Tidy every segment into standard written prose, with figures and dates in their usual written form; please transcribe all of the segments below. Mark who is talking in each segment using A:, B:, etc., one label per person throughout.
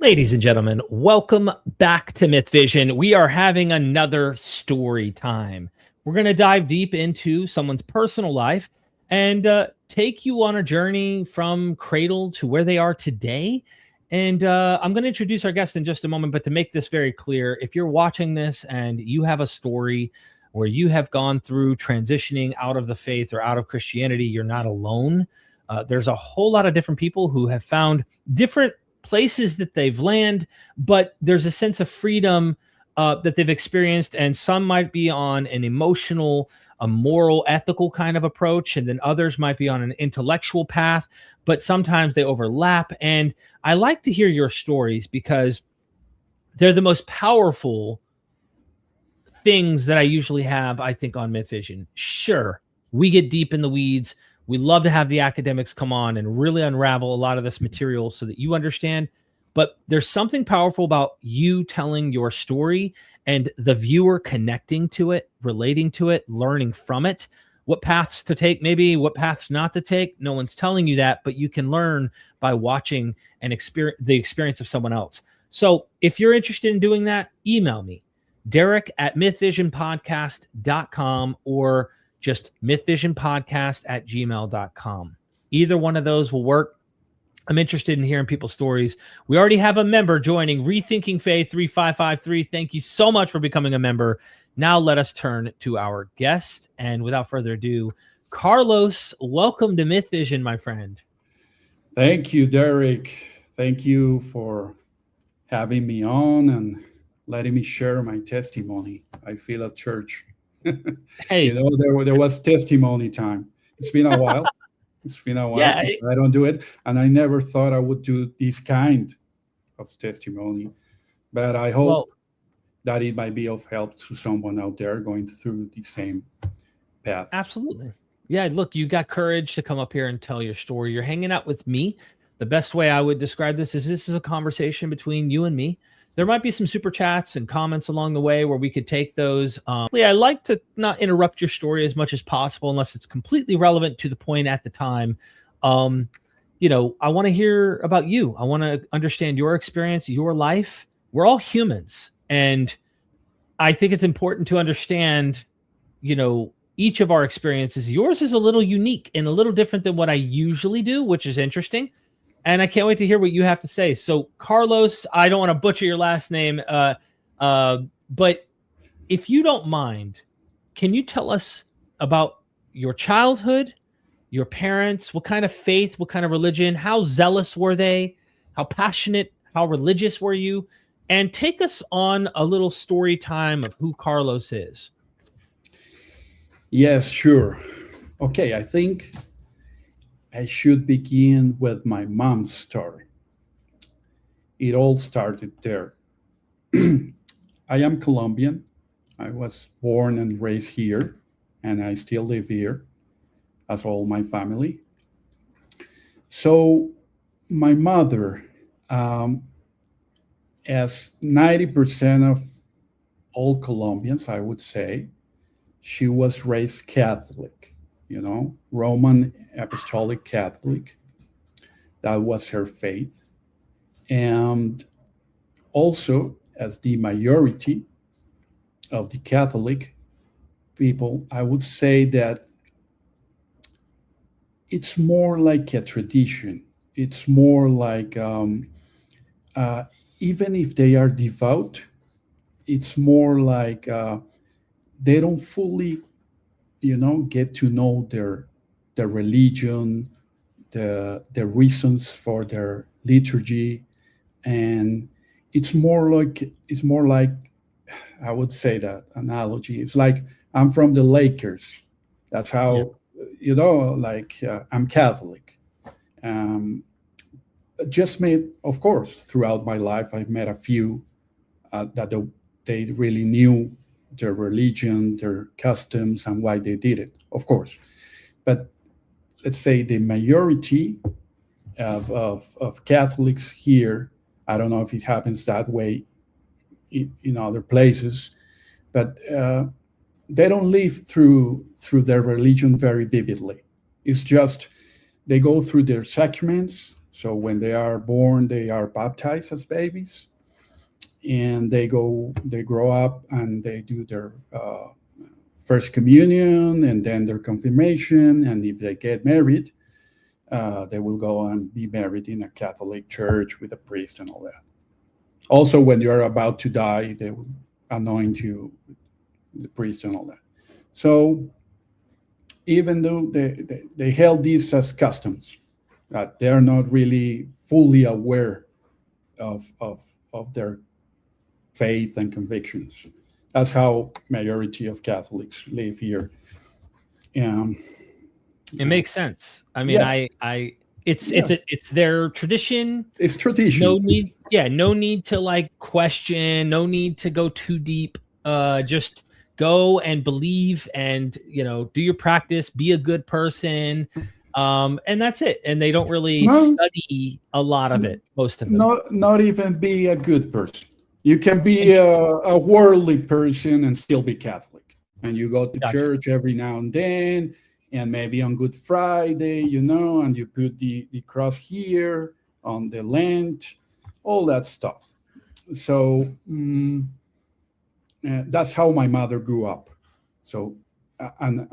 A: Ladies and gentlemen, welcome back to Myth Vision. We are having another story time. We're going to dive deep into someone's personal life and take you on a journey from cradle to where they are today. And I'm going to introduce our guest in just a moment, but to make this very clear, if you're watching this and you have a story where you have gone through transitioning out of the faith or out of Christianity, you're not alone. There's a whole lot of different people who have found different places that they've landed, but there's a sense of freedom that they've experienced, and some might be on an emotional, a moral, ethical kind of approach, and then others might be on an intellectual path, but sometimes they overlap. And I like to hear your stories because they're the most powerful things that I usually have, I think, on Myth Vision. Sure, we get deep in the weeds. We love to have the academics come on and really unravel a lot of this material so that you understand. But there's something powerful about you telling your story and the viewer connecting to it, relating to it, learning from it, what paths to take, maybe what paths not to take. No one's telling you that, but you can learn by watching and the experience of someone else. So if you're interested in doing that, email me, Derek@mythvisionpodcast.com, or just mythvisionpodcast@gmail.com. Either one of those will work. I'm interested in hearing people's stories. We already have a member joining, Rethinking Faith 3553. Thank you so much for becoming a member. Now let us turn to our guest. And without further ado, Carlos, welcome to Myth Vision, my friend.
B: Thank you, Derek. Thank you for having me on and letting me share my testimony. I feel at church.
A: Hey,
B: there was testimony time. It's been a while. It's been a while since I don't do it, and I never thought I would do this kind of testimony. But I hope that it might be of help to someone out there going through the same path.
A: Absolutely. Yeah, look, you got courage to come up here and tell your story. You're hanging out with me. The best way I would describe this is a conversation between you and me. There might be some super chats and comments along the way where we could take those. I like to not interrupt your story as much as possible unless it's completely relevant to the point at the time. I want to hear about you. I want to understand your experience, your life. We're all humans. And I think it's important to understand, each of our experiences. Yours is a little unique and a little different than what I usually do, which is interesting. And I can't wait to hear what you have to say. So, Carlos, I don't want to butcher your last name, but if you don't mind, can you tell us about your childhood, your parents, what kind of faith, what kind of religion, how zealous were they, how passionate, how religious were you? And take us on a little story time of who Carlos is.
B: Yes, sure. Okay, I think I should begin with my mom's story. It all started there. I am Colombian. I was born and raised here, and I still live here, as all my family. So my mother, as 90% of all Colombians, I would say, she was raised Catholic. Roman Apostolic Catholic. That was her faith. And also, as the majority of the Catholic people, I would say that it's more like a tradition. It's more like, even if they are devout, it's more like they don't fully get to know their religion, the reasons for their liturgy, and it's more like I would say that analogy. It's like I'm from the Lakers. That's how I'm Catholic. Just made, of course, throughout my life, I've met a few that they really knew their religion, their customs, and why they did it, of course. But let's say the majority of Catholics here, I don't know if it happens that way in other places, but they don't live through their religion very vividly. It's just they go through their sacraments, So when they are born, they are baptized as babies, and they grow up, and they do their first communion, and then their confirmation, and if they get married, they will go and be married in a Catholic church with a priest and all that. Also, when you are about to die, they will anoint you, the priest and all that. So even though they held these as customs, that they're not really fully aware of their faith and convictions. That's how majority of Catholics live here. Um,
A: It makes sense. I mean,
B: yeah,
A: it's their tradition.
B: it's tradition.
A: No need to like question, no need to go too deep. Just go and believe, and do your practice, be a good person. And that's it. And they don't really
B: No,
A: study a lot of it, most of them.
B: not even be a good person. You can be a worldly person and still be Catholic. And you go to church every now and then, and maybe on Good Friday, and you put the cross here on the Lent, all that stuff. So that's how my mother grew up. So, and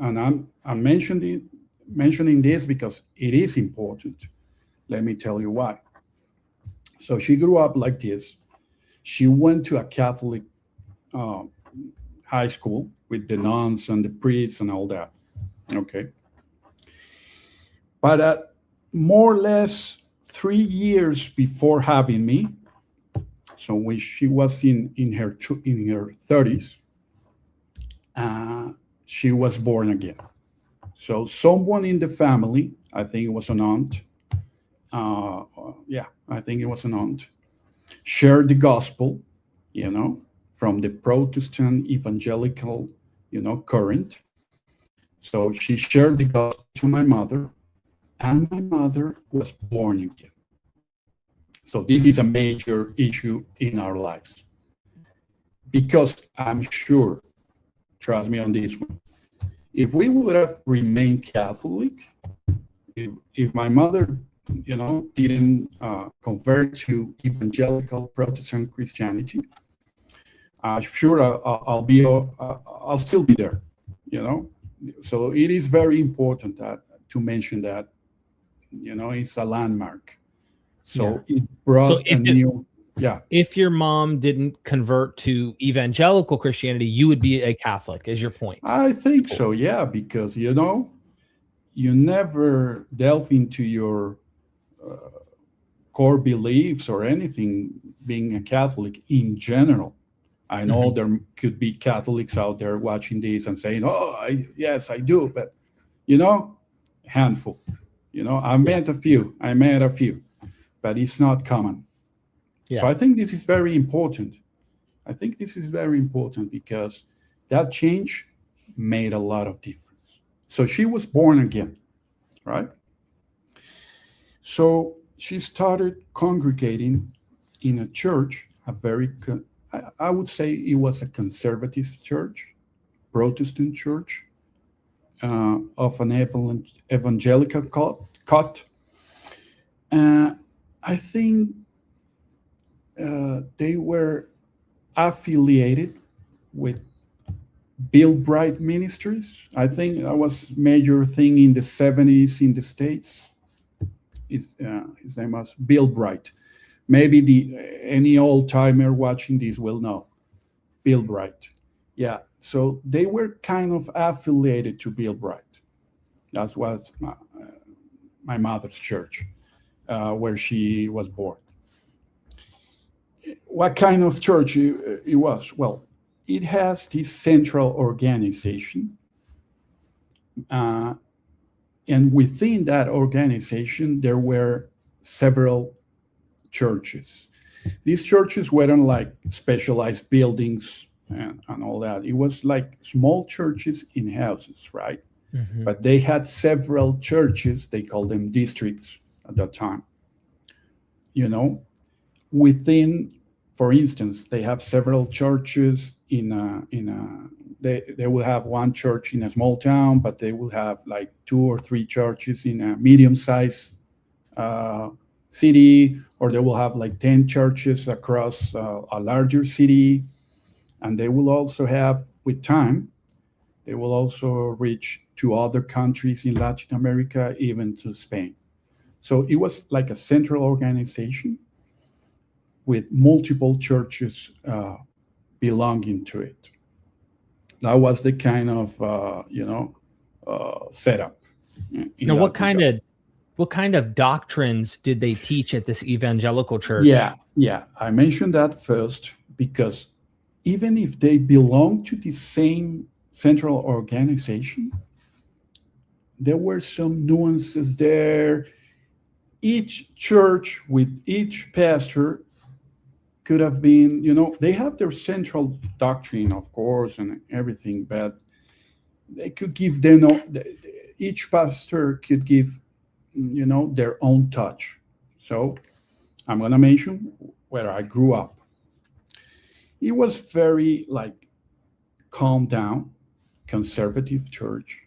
B: I'm mentioning this because it is important. Let me tell you why. So she grew up like this. She went to a Catholic high school with the nuns and the priests and all that. Okay. But more or less 3 years before having me, so when she was in her 30s, she was born again. So someone in the family, I think it was an aunt, I think it was an aunt, shared the gospel, from the Protestant evangelical, current. So she shared the gospel to my mother, and my mother was born again. So this is a major issue in our lives. Because I'm sure, trust me on this one, if we would have remained Catholic, if my mother, didn't convert to evangelical Protestant Christianity, I'm sure I'll still be there, So it is very important to mention that, it's a landmark. So it brought a new. Yeah.
A: If your mom didn't convert to evangelical Christianity, you would be a Catholic, is your point?
B: I think so, yeah, because, you never delve into your core beliefs or anything being a Catholic in general. I know there could be Catholics out there watching this and saying, yes, I do. But, handful, I met a few, but it's not common. So I think this is very important. Because that change made a lot of difference. So she was born again, right? So she started congregating in a church, I would say it was a conservative church, Protestant church, of an evangelical cut. I think they were affiliated with Bill Bright Ministries. I think that was major thing in the 70s in the States. His name was Bill Bright. Maybe any old timer watching this will know Bill Bright. Yeah, so they were kind of affiliated to Bill Bright. That was my mother's church, where she was born. What kind of church it was? Well, it has this central organization, and within that organization, there were several churches. These churches weren't like specialized buildings and all that. It was like small churches in houses, right?
A: Mm-hmm.
B: But they had several churches. They called them districts at that time. Within, for instance, they have several churches they will have one church in a small town, but they will have like 2 or 3 churches in a medium-sized city, or they will have like 10 churches across a larger city. And they will also have, with time, they will also reach to other countries in Latin America, even to Spain. So it was like a central organization with multiple churches belonging to it. That was the kind of setup in
A: Now,
B: that regard.
A: what kind of doctrines did they teach at this evangelical church?
B: Yeah. I mentioned that first because even if they belong to the same central organization, there were some nuances there. Each church with each pastor could have been, they have their central doctrine, of course, and everything, but they could give each pastor could give, their own touch. So I'm going to mention where I grew up. It was very like calm down, conservative church,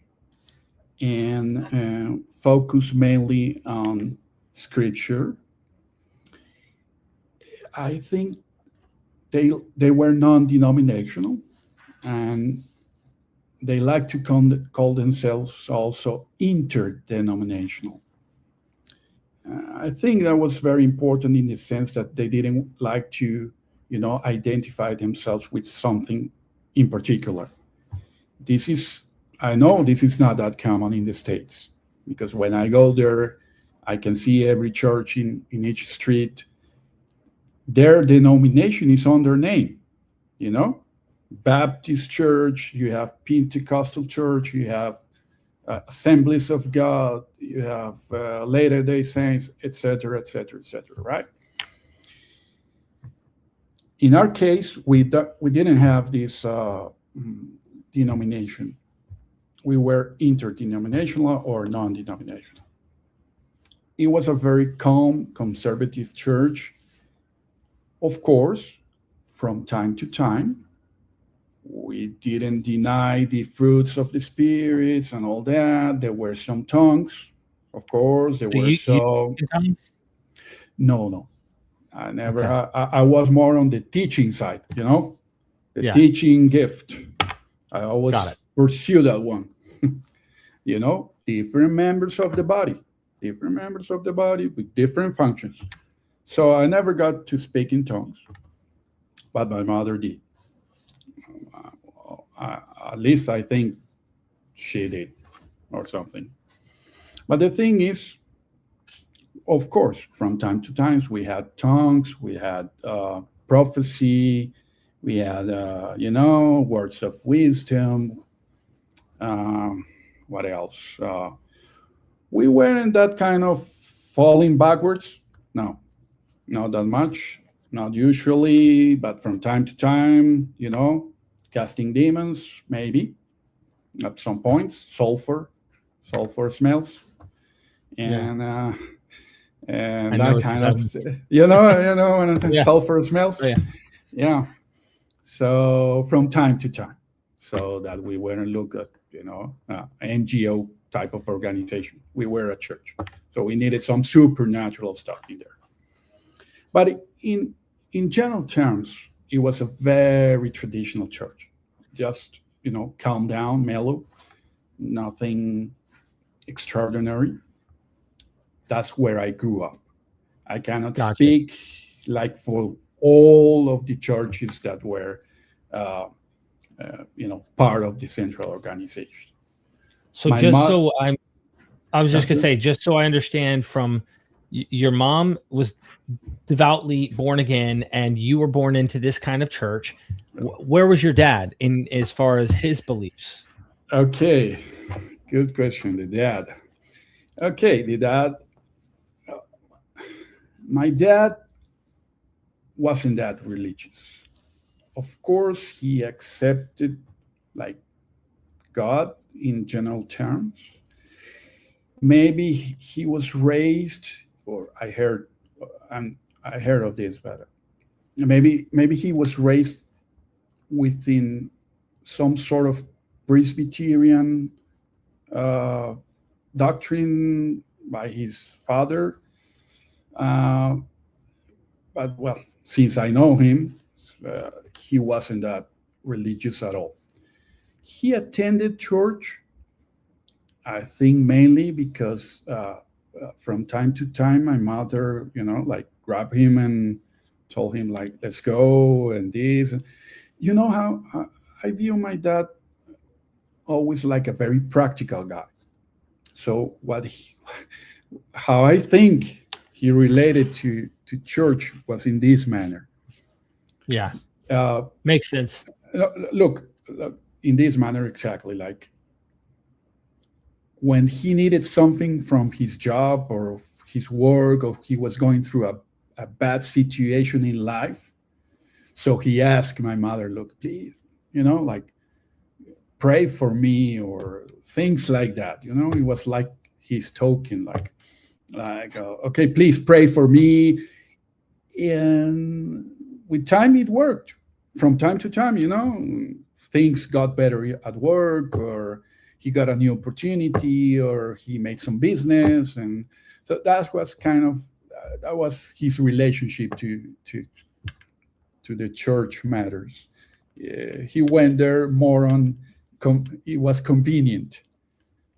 B: and focused mainly on scripture. I think they were non-denominational, and they like to call themselves also interdenominational. I think that was very important in the sense that they didn't like to, identify themselves with something in particular. This is, I know this is not that common in the States, because when I go there, I can see every church in each street. Their denomination is on their name, you know? Baptist church, you have Pentecostal church, you have Assemblies of God, you have Latter Day Saints, etc., etc., etc. Right? In our case, we didn't have this denomination. We were interdenominational or non-denominational. It was a very calm, conservative church. Of course, from time to time, we didn't deny the fruits of the spirits and all that. There were some tongues, of course. There
A: So
B: were
A: you
B: some.
A: in tongues?
B: No. I never.
A: Okay.
B: I was more on the teaching side. The
A: Yeah.
B: teaching gift. I always
A: Got it.
B: pursue that one. Different members of the body, with different functions. So I never got to speak in tongues, but my mother did. At least I think she did, or something. But the thing is, of course, from time to time, we had tongues, we had prophecy, we had, words of wisdom. What else? We weren't that kind of falling backwards. No, not that much. Not usually, but from time to time, casting demons, maybe at some points. Sulfur smells,
A: Yeah.
B: and
A: I
B: and
A: know
B: that
A: what you're
B: kind of,
A: talking about.
B: when
A: Yeah.
B: sulfur smells.
A: Oh, yeah.
B: Yeah. So from time to time, so that we weren't look at NGO type of organization. We were a church, so we needed some supernatural stuff in there. But in general terms, it was a very traditional church. Just calm down, mellow, nothing extraordinary. That's where I grew up. I cannot
A: Gotcha.
B: speak like for all of the churches that were, part of the central organization.
A: So
B: My
A: just
B: mom,
A: so I was just gonna say, just so I understand from your mom was devoutly born again, and you were born into this kind of church. Where was your dad in as far as his beliefs?
B: okay, good question. The dad. Okay, the dad. My dad wasn't that religious. Of course, he accepted like God in general terms. Maybe he was raised, or I heard of this, but maybe he was raised within some sort of Presbyterian uh, doctrine by his father. Uh, but well, since I know him, he wasn't that religious at all. He attended church, I think mainly because from time to time my mother, like grabbed him and told him like, "Let's go," and this. You know how I view my dad always like a very practical guy. So how I think he related to church was in this manner.
A: Yeah.
B: Uh,
A: Makes sense.
B: look, in this manner exactly, like when he needed something from his job or his work, or he was going through a bad situation in life. So he asked my mother, "Look, please, like pray for me," or things like that. It was like his token, like, okay, please pray for me. And with time, it worked. From time to time, things got better at work, or he got a new opportunity, or he made some business, and so that was his relationship to the church matters. He went there more on it was convenient,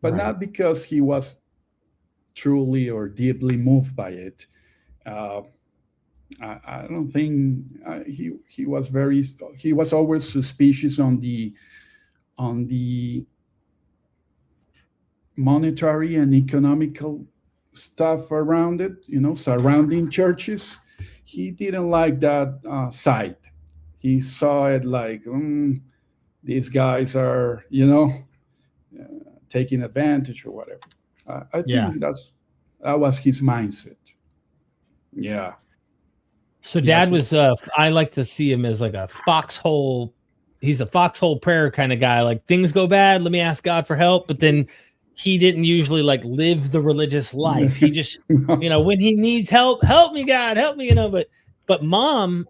B: but
A: Right.
B: not because he was truly or deeply moved by it. Uh, I don't think he was always suspicious on the monetary and economical stuff around it, surrounding churches. He didn't like that side. He saw it like, these guys are, taking advantage or whatever. I
A: Yeah.
B: think that was his mindset. Yeah,
A: So
B: yeah.
A: dad was I like to see him as like a foxhole. He's a foxhole prayer kind of guy. Like things go bad, let me ask God for help. But then he didn't usually like live the religious life. He just, when he needs help, help me, God, help me, but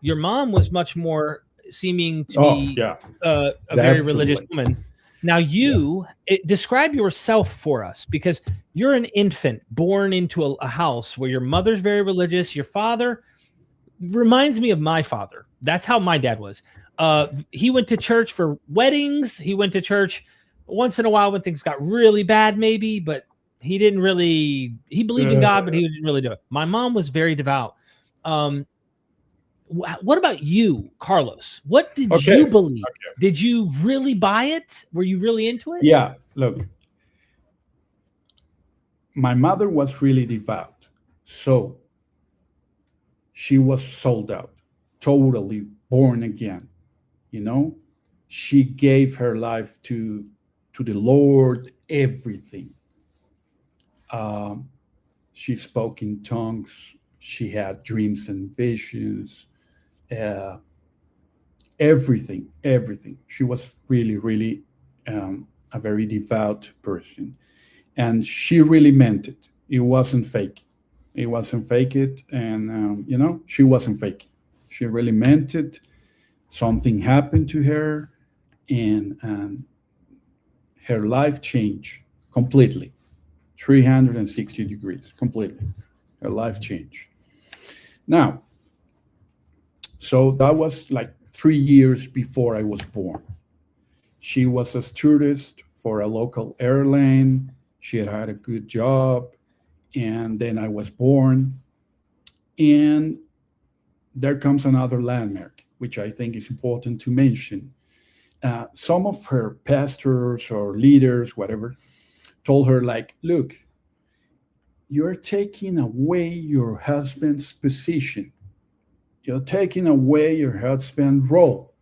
A: your mom was much more seeming to
B: Oh,
A: be
B: yeah,
A: a very religious
B: definitely.
A: woman. Now
B: Yeah.
A: describe yourself for us, because you're an infant born into a house where your mother's very religious, your father reminds me of my father. That's how my dad was. He went to church for weddings. He went to church once in a while when things got really bad, maybe, but he believed in God, but he didn't really do it. My mom was very devout. Um, what about you, Carlos? What did you
B: Okay.
A: believe? Did you really buy it? Were you really into it?
B: Yeah. Look, my mother was really devout, so she was sold out, totally born again. You know, she gave her life to the Lord. Everything. Um, she spoke in tongues. She had dreams and visions. Uh, everything. She was really, really a very devout person, and she really meant it. It wasn't fake. It wasn't fake it, and she wasn't fake. She really meant it. Something happened to her, and her life changed completely, 360 degrees, completely. Her life changed. Now, so that was like 3 years before I was born. She was a stewardess for a local airline. She had a good job. And then I was born. And there comes another landmark, which I think is important to mention. Some of her pastors or leaders, whatever, told her, like, look, you're taking away your husband's position. You're taking away your husband's role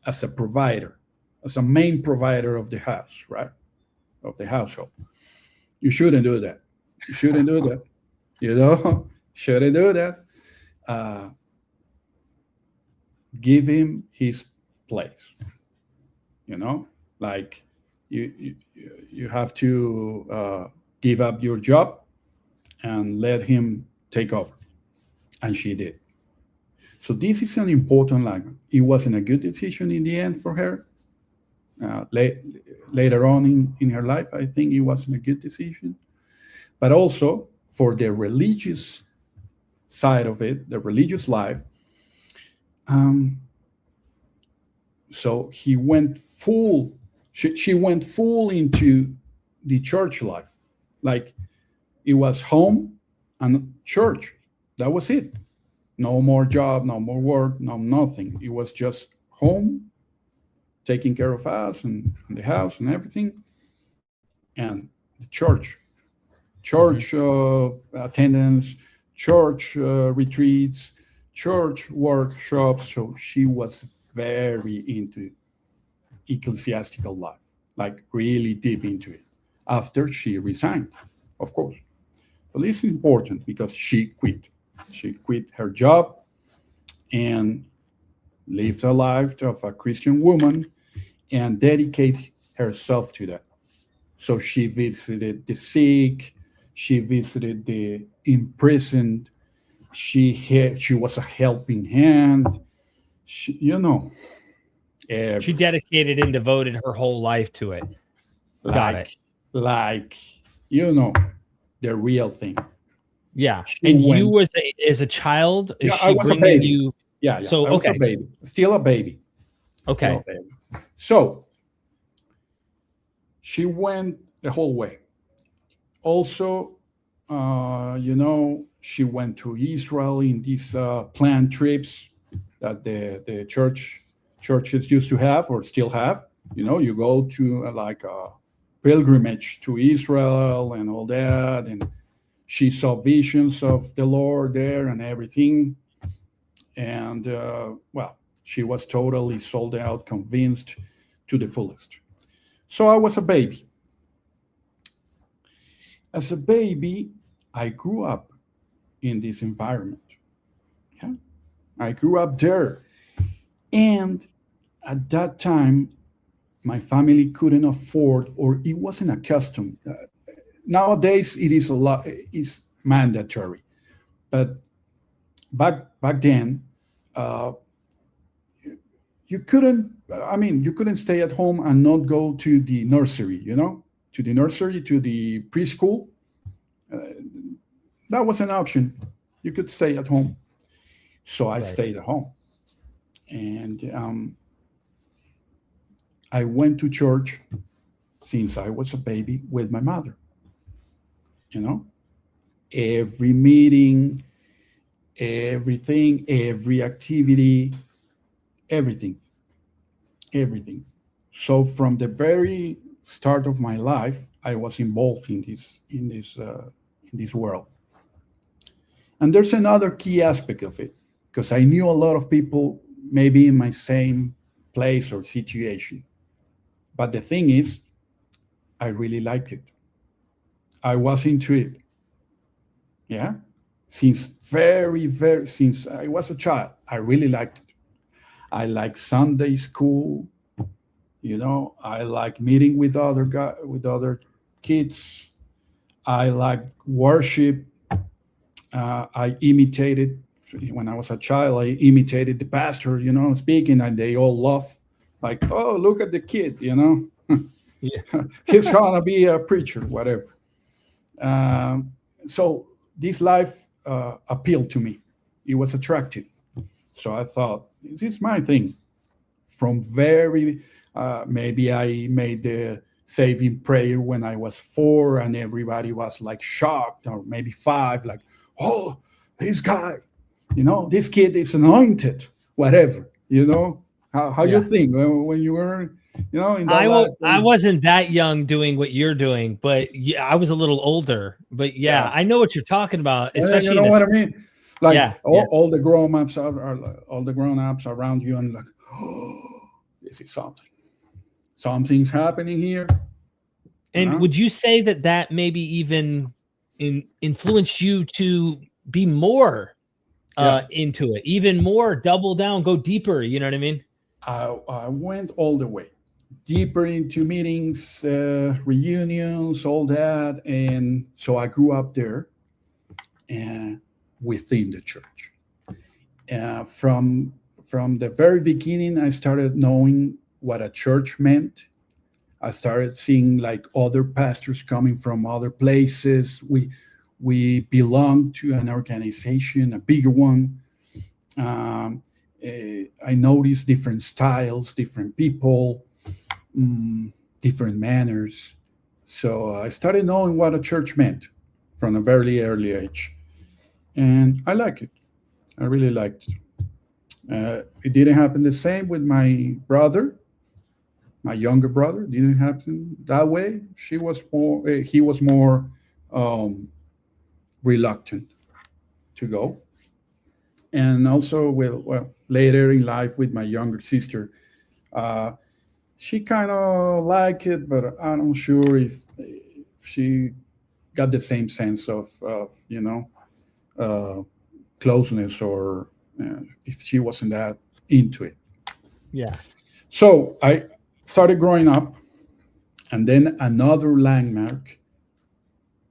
B: as a provider, as a main provider of the house, right? Of the household. You shouldn't do that. You shouldn't do that. Shouldn't do that. Uh, give him his place. You know, like you have to give up your job and let him take over. And she did. So this is an important language. It wasn't a good decision in the end for her. Later on in her life, I think it wasn't a good decision. But also for the religious side of it, the religious life. Um, so he went full. She went full into the church life, like it was home and church. That was it. No more job, no more work, no nothing. It was just home, taking care of us and the house and everything, and the
A: Hmm.
B: church attendance, church retreats, church workshops. So she was very into ecclesiastical life, like really deep into it. After she resigned, of course. But this is important because she quit. She quit her job and lived a life of a Christian woman and dedicate herself to that. So she visited the sick, she visited the imprisoned, she was a helping hand. She,
A: She
B: everything.
A: dedicated and devoted her whole life to it. Got it.
B: like like you know the real thing.
A: Yeah.
B: She
A: And you
B: went.
A: was as a child, is
B: Yeah, I
A: she
B: was a
A: bringing
B: baby.
A: you?
B: Yeah, yeah,
A: So
B: I was a
A: okay,
B: baby, still a baby, still a
A: okay.
B: baby. So she went the whole way. Also, she went to Israel in these planned trips that the churches used to have or still have. You go to like a pilgrimage to Israel and all that, and she saw visions of the Lord there and everything. And well, she was totally sold out, convinced to the fullest. So I was a baby. As a baby, I grew up in this environment. Yeah? I grew up there. And at that time, my family couldn't afford, or it wasn't accustomed. Nowadays, it is a lot, is mandatory. But back then, uh, you couldn't. I mean, you couldn't stay at home and not go to the nursery. To the nursery, to the preschool. Uh, that was an option. You could stay at home. So I
A: Right.
B: stayed at home, and I went to church since I was a baby with my mother. You know, every meeting, everything, every activity, everything, everything. So from the very start of my life, I was involved in this world. And there's another key aspect of it because I knew a lot of people maybe in my same place or situation. But the thing is, I really liked it. I was into it. Yeah. Since I was a child, I really liked it. I like Sunday school. I like meeting with other kids. I like worship. I imitated when I was a child. I imitated the pastor, speaking, and they all laugh, like, "Oh, look at the kid,"
A: Yeah.
B: he's gonna be a preacher, whatever. So this life appealed to me. It was attractive. So I thought, this is my thing. From very, maybe I made the saving prayer when I was 4, and everybody was like shocked, or maybe 5, like, oh, this guy, this kid is anointed, whatever, how you
A: Yeah.
B: think when you were, in that last
A: I
B: age.
A: wasn't that young doing what you're doing, but yeah, I was a little older. But yeah,
B: Yeah.
A: I know what you're talking about,
B: Yeah, you
A: especially
B: know
A: in a
B: what I mean? Like
A: yeah, yeah.
B: all the grown-ups are like, all the grown-ups around you, and like, oh, this is something. Something's happening here.
A: And
B: Huh?
A: would you say that that maybe even influenced you to be more
B: Yeah.
A: into it, even more, double down, go deeper? You know what I mean?
B: I went all the way deeper into meetings, reunions, all that, and so I grew up there and within the church. From the very beginning, I started knowing what a church meant. I started seeing like other pastors coming from other places. We belong to an organization, a bigger one. I noticed different styles, different people, different manners. So I started knowing what a church meant from a very early age. And I like it. I really liked it. It didn't happen the same with my brother, my younger brother. It didn't happen that way. He was more reluctant to go. And also, later in life with my younger sister, uh, she kind of liked it, but I'm not sure if she got the same sense of uh, closeness, or if she wasn't that into it.
A: Yeah.
B: So I started growing up, and then another landmark,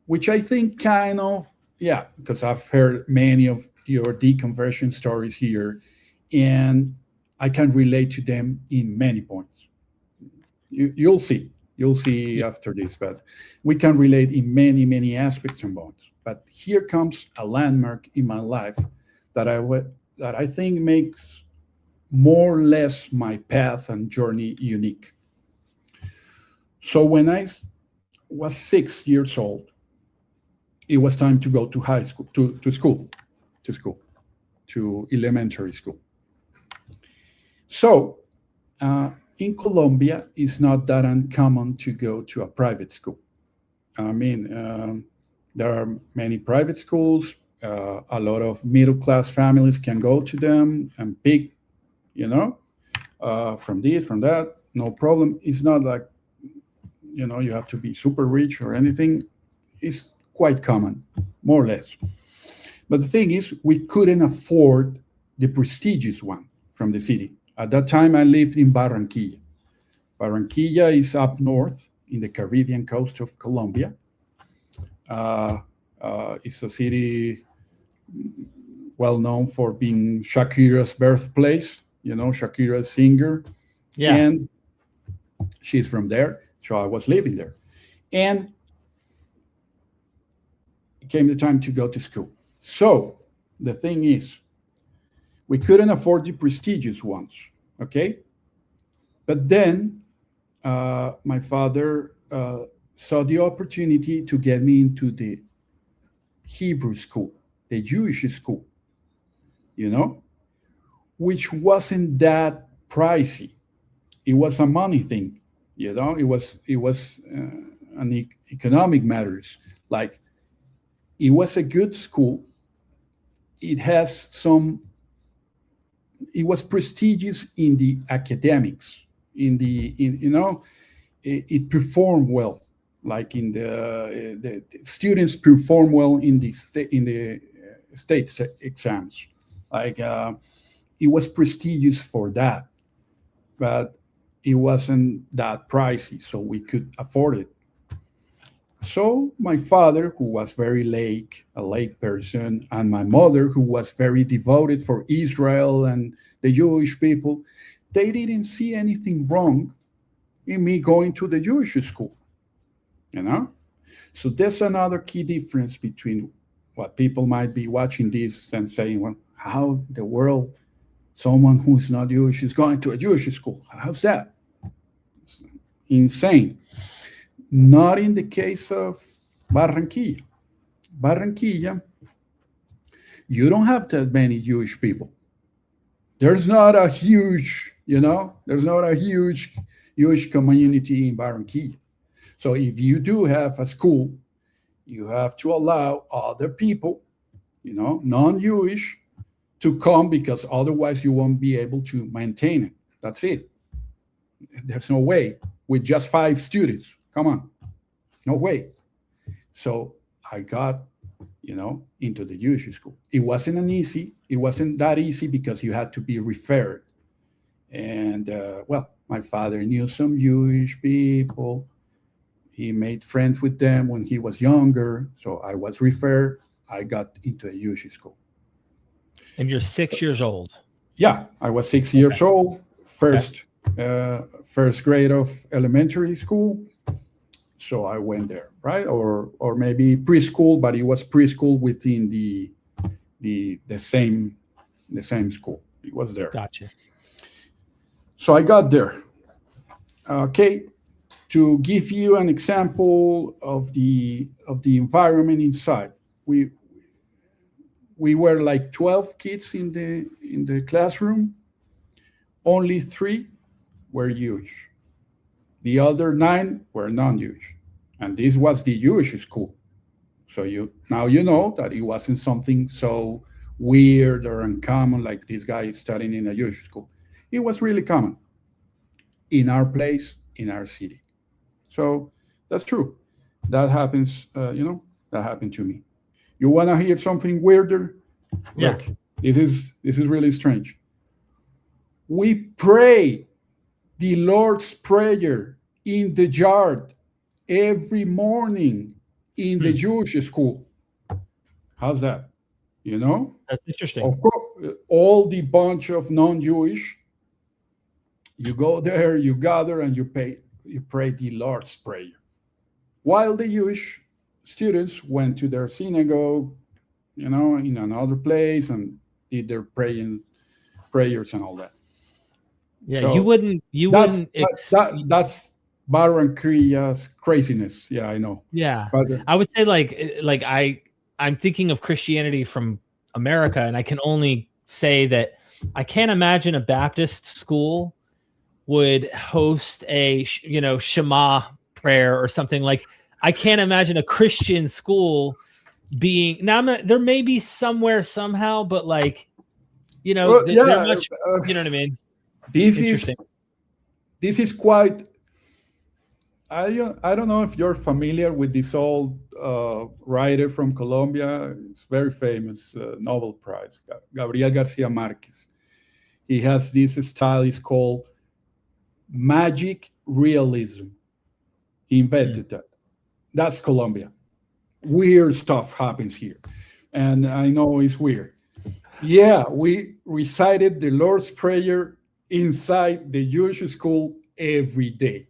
B: which I think kind of, yeah, because I've heard many of your deconversion stories here, and I can relate to them in many points. You'll see. You'll see after this, but we can relate in many, many aspects and points. But here comes a landmark in my life that I think makes more or less my path and journey unique. So when was 6 years old, it was time to go to high school, to school, to elementary school. So in Colombia, it's not that uncommon to go to a private school. I mean, there are many private schools. A lot of middle class families can go to them and pick, from this, from that, no problem. It's not like, you have to be super rich or anything. It's quite common, more or less. But the thing is, we couldn't afford the prestigious one from the city. At that time, I lived in Barranquilla. Barranquilla is up north in the Caribbean coast of Colombia. It's a city well known for being Shakira's birthplace. Shakira's singer.
A: Yeah.
B: And she's from there. So I was living there. And it came the time to go to school. So the thing is, we couldn't afford the prestigious ones, okay? But then my father saw the opportunity to get me into the Hebrew school, the Jewish school, which wasn't that pricey. It was a money thing, It was an economic matters. Like, it was a good school. It has some. It was prestigious in the academics. It performed well. Like the students perform well in the state exams. Like it was prestigious for that, but it wasn't that pricey, so we could afford it. So my father, who was a late person, and my mother, who was very devoted for Israel and the Jewish people, they didn't see anything wrong in me going to the Jewish school. So there's another key difference between what people might be watching this and saying, well, how the world, someone who's not Jewish is going to a Jewish school? How's that? It's insane. Not in the case of Barranquilla. Barranquilla, you don't have that many Jewish people. There's not a huge Jewish community in Barranquilla. So if you do have a school, you have to allow other people, non-Jewish, to come, because otherwise you won't be able to maintain it. That's it. There's no way with just 5 students. Come on, no way. So I got, into the Jewish school. It wasn't that easy because you had to be referred. And my father knew some Jewish people. He made friends with them when he was younger. So I was referred. I got into a Jewish school.
A: And you're 6 years old.
B: Yeah, I was 6 years old. First grade of elementary school. So I went there, right? Or maybe preschool, but it was preschool within the same school. It was there.
A: Gotcha.
B: So I got there. Okay, to give you an example of the environment inside, we were like 12 kids in the classroom. Only 3 were Jewish. The other 9 were non-Jewish, and this was the Jewish school. So now you know that it wasn't something so weird or uncommon like this guy studying in a Jewish school. It was really common in our place, in our city. So that's true. That happens. That happened to me. You want to hear something weirder?
A: Yeah.
B: Look, this is really strange. We pray the Lord's Prayer in the yard every morning in the Jewish school. How's that?
A: That's interesting.
B: Of course, all the bunch of non-Jewish, you go there, you gather, and you pray the Lord's Prayer. While the Jewish students went to their synagogue, in another place and did their prayers and all that.
A: Yeah,
B: So
A: you wouldn't.
B: That's Baron Kriya's craziness. Yeah, I know.
A: Yeah,
B: but
A: I would say like I'm thinking of Christianity from America, and I can only say that I can't imagine a Baptist school would host a Shema prayer or something. Like, I can't imagine a Christian school being there may be somewhere somehow, but they're much, you know what I mean?
B: This is quite. I don't know if you're familiar with this old writer from Colombia. It's very famous, Nobel Prize, Gabriel Garcia Marquez. He has this style. It's called magic realism. He invented that. That's Colombia. Weird stuff happens here, and I know it's weird. Yeah, we recited the Lord's Prayer inside the Jewish school every day.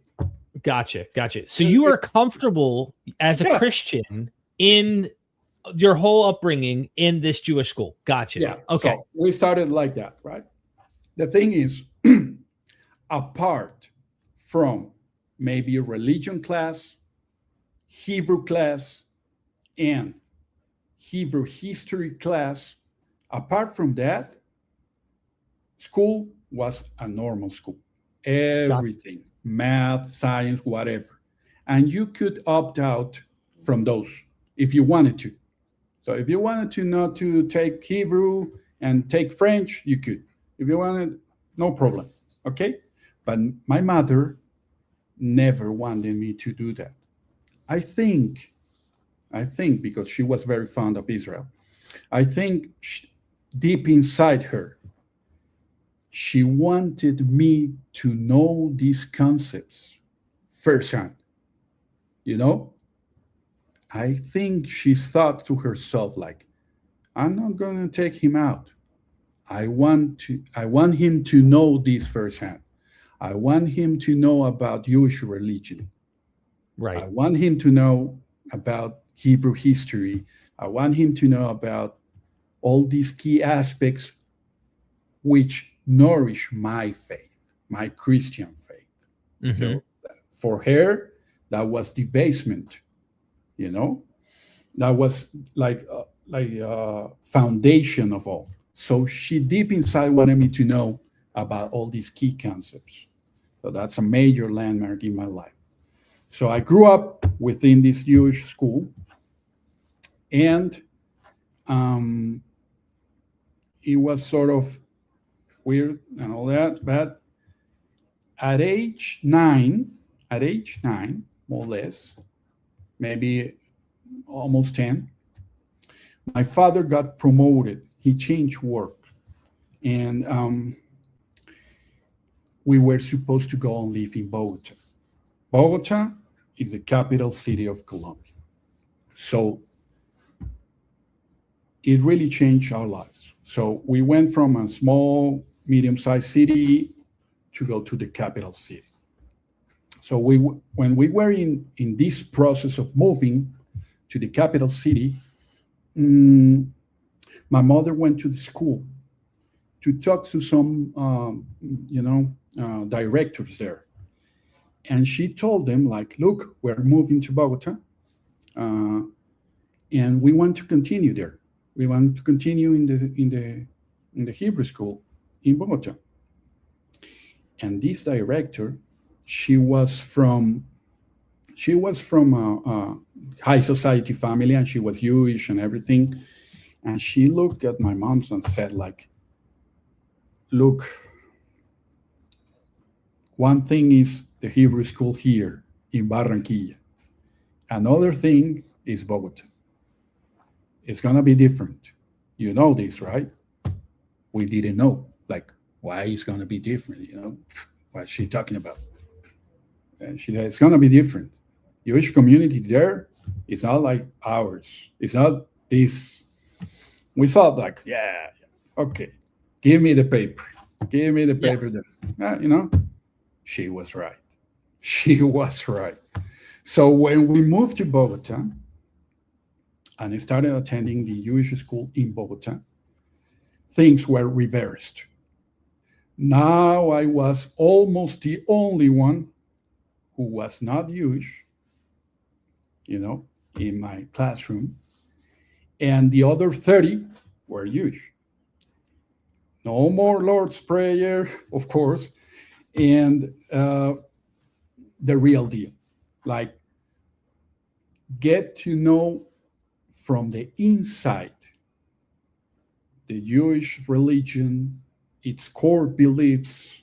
A: Gotcha. So you are comfortable as a Christian in your whole upbringing in this Jewish school. Gotcha.
B: Yeah.
A: Okay.
B: So we started like that, right? The thing is, apart from maybe a religion class, Hebrew class, and Hebrew history class, apart from that, school was a normal school. Everything, math, science, whatever. And you could opt out from those if you wanted to. So if you wanted to not to take Hebrew and take French, you could. If you wanted, no problem. Okay? But my mother never wanted me to do that. I think because she was very fond of Israel, I think deep inside her, she wanted me to know these concepts firsthand. I think she thought to herself, like, I'm not going to take him out. I want him to know this firsthand. I want him to know about Jewish religion.
A: Right.
B: I want him to know about Hebrew history. I want him to know about all these key aspects which nourish my faith, my Christian faith.
A: Mm-hmm.
B: So for her, that was the basement, that was like foundation of all. So she deep inside wanted me to know about all these key concepts. So that's a major landmark in my life. So I grew up within this Jewish school, and it was sort of weird and all that. But at age 9, more or less, maybe almost 10, my father got promoted. He changed work, and we were supposed to go and live in Bogota. Bogota is the capital city of Colombia. So it really changed our lives. So we went from a small, medium-sized city to go to the capital city. So when we were in this process of moving to the capital city, mm, my mother went to the school to talk to some, directors there, and she told them like, "Look, we're moving to Bogota, uh, and we want to continue there. We want to continue in the Hebrew school in Bogota." And this director, she was from a high society family, and she was Jewish and everything. And she looked at my mom and said, like, "Look, one thing is the Hebrew school here in Barranquilla. Another thing is Bogota. It's gonna be different. You know this, right?" We didn't know, like, why it's gonna be different. What she's talking about. And she said, "It's gonna be different. Jewish community there is not like ours. It's not this." We thought like, yeah, okay, give me the paper. Give me the
A: Yeah.
B: paper. She was right. She was right. So when we moved to Bogota and I started attending the Jewish school in Bogota, things were reversed. Now I was almost the only one who was not Jewish, in my classroom, and the other 30 were Jewish. No more Lord's Prayer, of course, and the real deal. Like, get to know from the inside the Jewish religion, its core beliefs,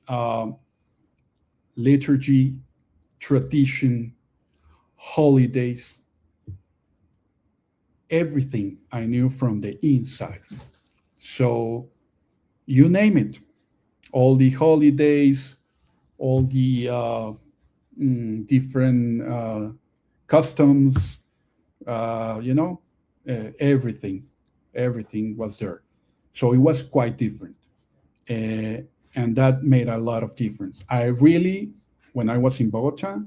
B: um, liturgy, tradition, holidays, everything I knew from the inside. So you name it, all the holidays, all the different customs, everything, everything was there. So it was quite different. And that made a lot of difference. I really, when I was in Bogota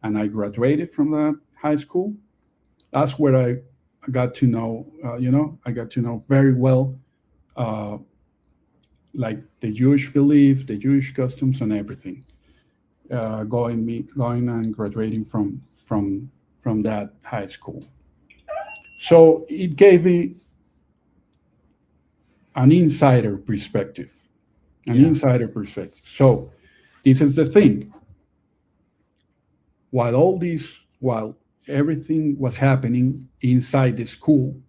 B: and I graduated from that high school, that's where I got to know, I got to know very well, uh, like the Jewish belief, the Jewish customs, and everything. Going and graduating from that high school. So it gave me an insider perspective,
A: Yeah.
B: So this is the thing. While everything was happening inside the school,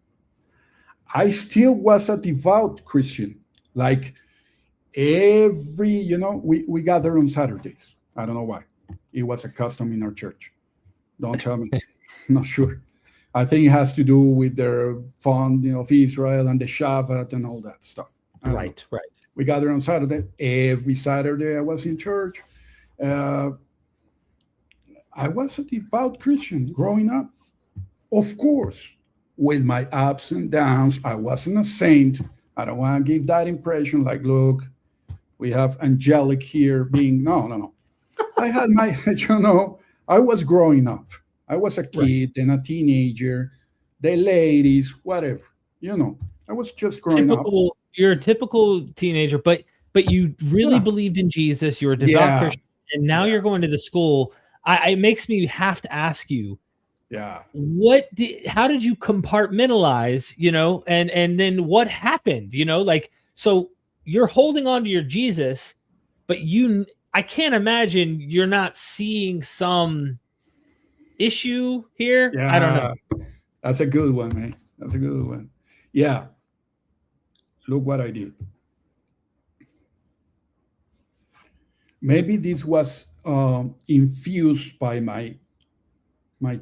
B: I still was a devout Christian. Like we gather on Saturdays. I don't know why. It was a custom in our church. Don't tell me. Not sure. I think it has to do with their fond of Israel and the Shabbat and all that stuff.
A: Right.
B: We gather on Saturday. Every Saturday I was in church. Uh, I was a devout Christian growing up. Of course, with my ups and downs, I wasn't a saint. I don't want to give that impression like, look, we have angelic here being, no. I had my, I was growing up. I was a kid and a teenager, the ladies, whatever, I was just growing up.
A: You're a typical teenager, but you really believed in Jesus. You were a devout Christian, and now you're going to the school. It makes me have to ask you, how did you compartmentalize, and then what happened, so you're holding on to your Jesus, but I can't imagine you're not seeing some issue here. I don't know.
B: That's a good one, man. That's a good one. Yeah. Look what I did. Maybe this was infused by my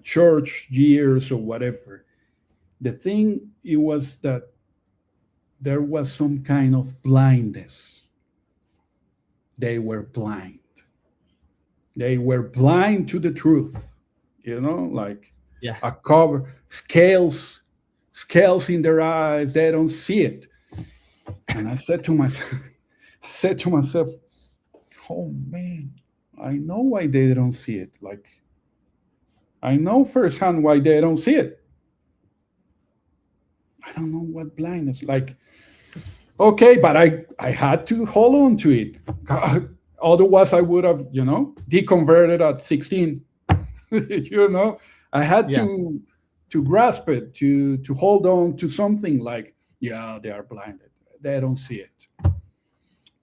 B: church years or whatever. The thing it was that there was some kind of blindness. They were blind. They were blind to the truth. Like a cover, scales in their eyes. They don't see it. And I said to myself, oh man, I know why they don't see it. Like, I know firsthand why they don't see it. I don't know what blindness. Like, okay, but I had to hold on to it. Otherwise, I would have, deconverted at 16. I had
A: Yeah.
B: to grasp it, to hold on to something like, yeah, they are blinded. They don't see it.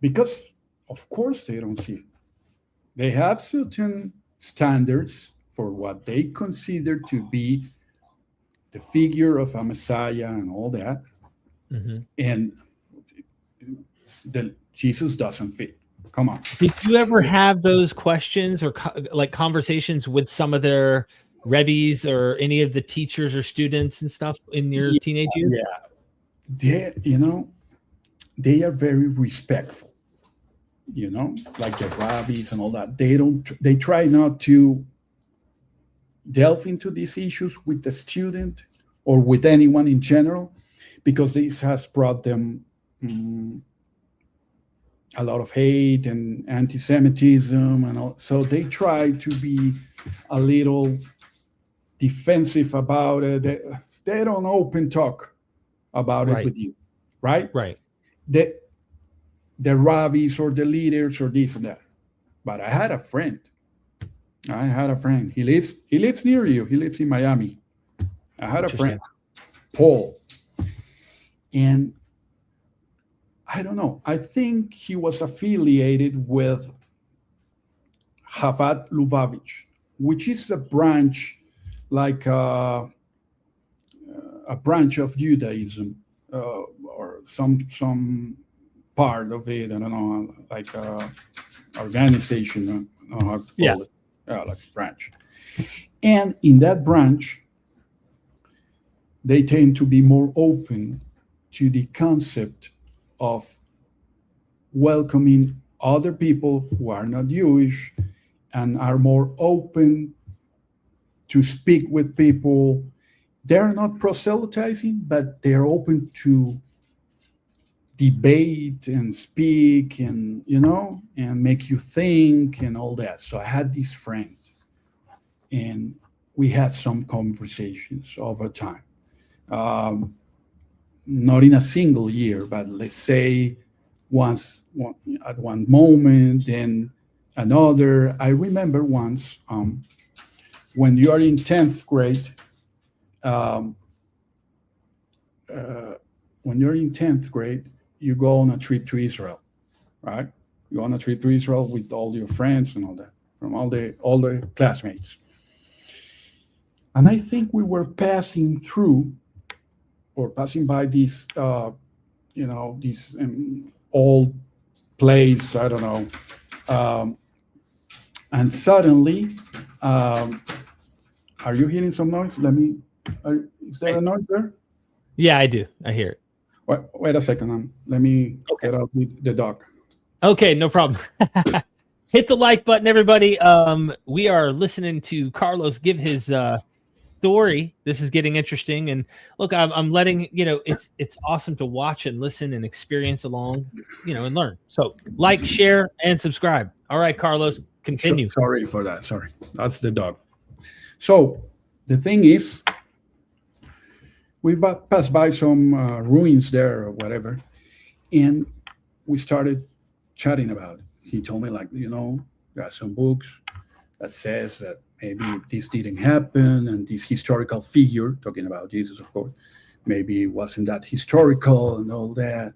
B: Because, of course, they don't see it. They have certain standards for what they consider to be the figure of a Messiah and all that.
A: Hmm.
B: And the Jesus doesn't fit. Come on.
A: Did you ever have those questions or like conversations with some of their rebbes or any of the teachers or students and stuff in your
B: Yeah,
A: teenage years?
B: yeah. They are very respectful, like the rabbis and all that. They try not to delve into these issues with the student or with anyone in general, because this has brought them a lot of hate and anti-Semitism and all. So they try to be a little defensive about it. They don't open talk about it
A: Right.
B: with you, right?
A: Right.
B: The the rabbis or the leaders or this and that. But I had a friend. I had a friend. He lives near you. He lives in Miami. I had a friend,
A: Interesting.
B: Paul, and I don't know. I think he was affiliated with Chabad Lubavitch, which is a branch, like a branch of Judaism, or some part of it. I don't know, like organization. I don't know how to
A: Yeah.
B: call it. Yeah, like a branch. And in that branch, they tend to be more open to the concept of welcoming other people who are not Jewish, and are more open to speak with people. They're not proselytizing, but they're open to debate and speak, and and make you think and all that. So I had this friend, and we had some conversations over time. Um, Not in a single year, but let's say at one moment, then another. I remember once, when you are in 10th grade, um, uh, when you're in 10th grade, you go on a trip to Israel, right? You go on a trip to Israel with all your friends and all that, from all the classmates. And I think we were passing through, or passing by this, this old place. I don't know. Um, and suddenly, um, are you hearing some noise? Is there a noise there?
A: Yeah, I do. I hear it.
B: Wait a second. Let me
A: Okay.
B: get out with the dog.
A: Okay, no problem. Hit the like button, everybody. We are listening to Carlos give his story. This is getting interesting, and look, I'm letting it's awesome to watch and listen and experience along, and learn. So like, share, and subscribe. All right, Carlos, continue.
B: Sorry for that. Sorry, that's the dog. So the thing is, we passed by some ruins there or whatever, and we started chatting about it. He told me, like, there are some books that says that maybe this didn't happen, and this historical figure, talking about Jesus, of course, maybe it wasn't that historical and all that.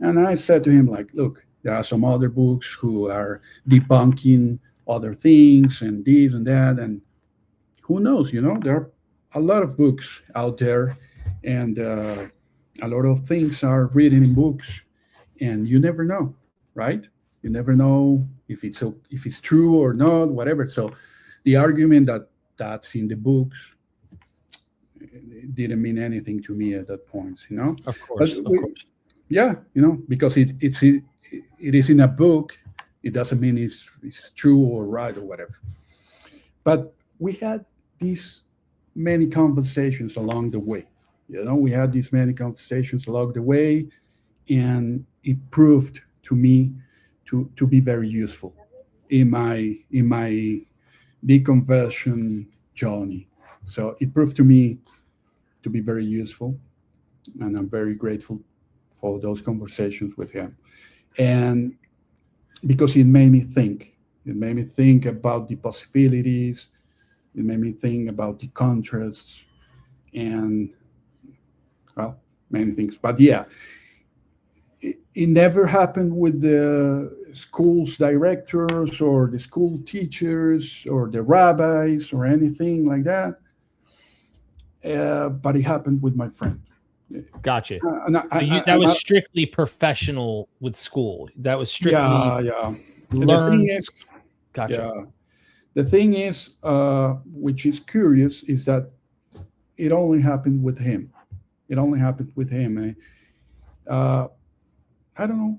B: And I said to him, like, look, there are some other books who are debunking other things and this and that, and who knows, there are a lot of books out there, and a lot of things are written in books, and you never know, right? You never know if it's true or not, whatever. So the argument that that's in the books, it didn't mean anything to me at that point.
A: Of
B: But
A: course, of course.
B: yeah, because it is in a book, it doesn't mean it's true or right or whatever. But we had these many conversations along the way. We had these many conversations along the way, and it proved to me to be very useful. in my deconversion journey. So it proved to me to be very useful, and I'm very grateful for those conversations with him. And because it made me think, it made me think about the possibilities, it made me think about the contrasts, and well, many things. But yeah, it never happened with the school's directors or the school teachers or the rabbis or anything like that. But it happened with my friend.
A: Gotcha.
B: And
A: That was strictly professional with school. That was strictly
B: yeah. The thing
A: learned.
B: is,
A: Gotcha.
B: yeah, the thing is, which is curious, is that it only happened with him. It only happened with him. I don't know.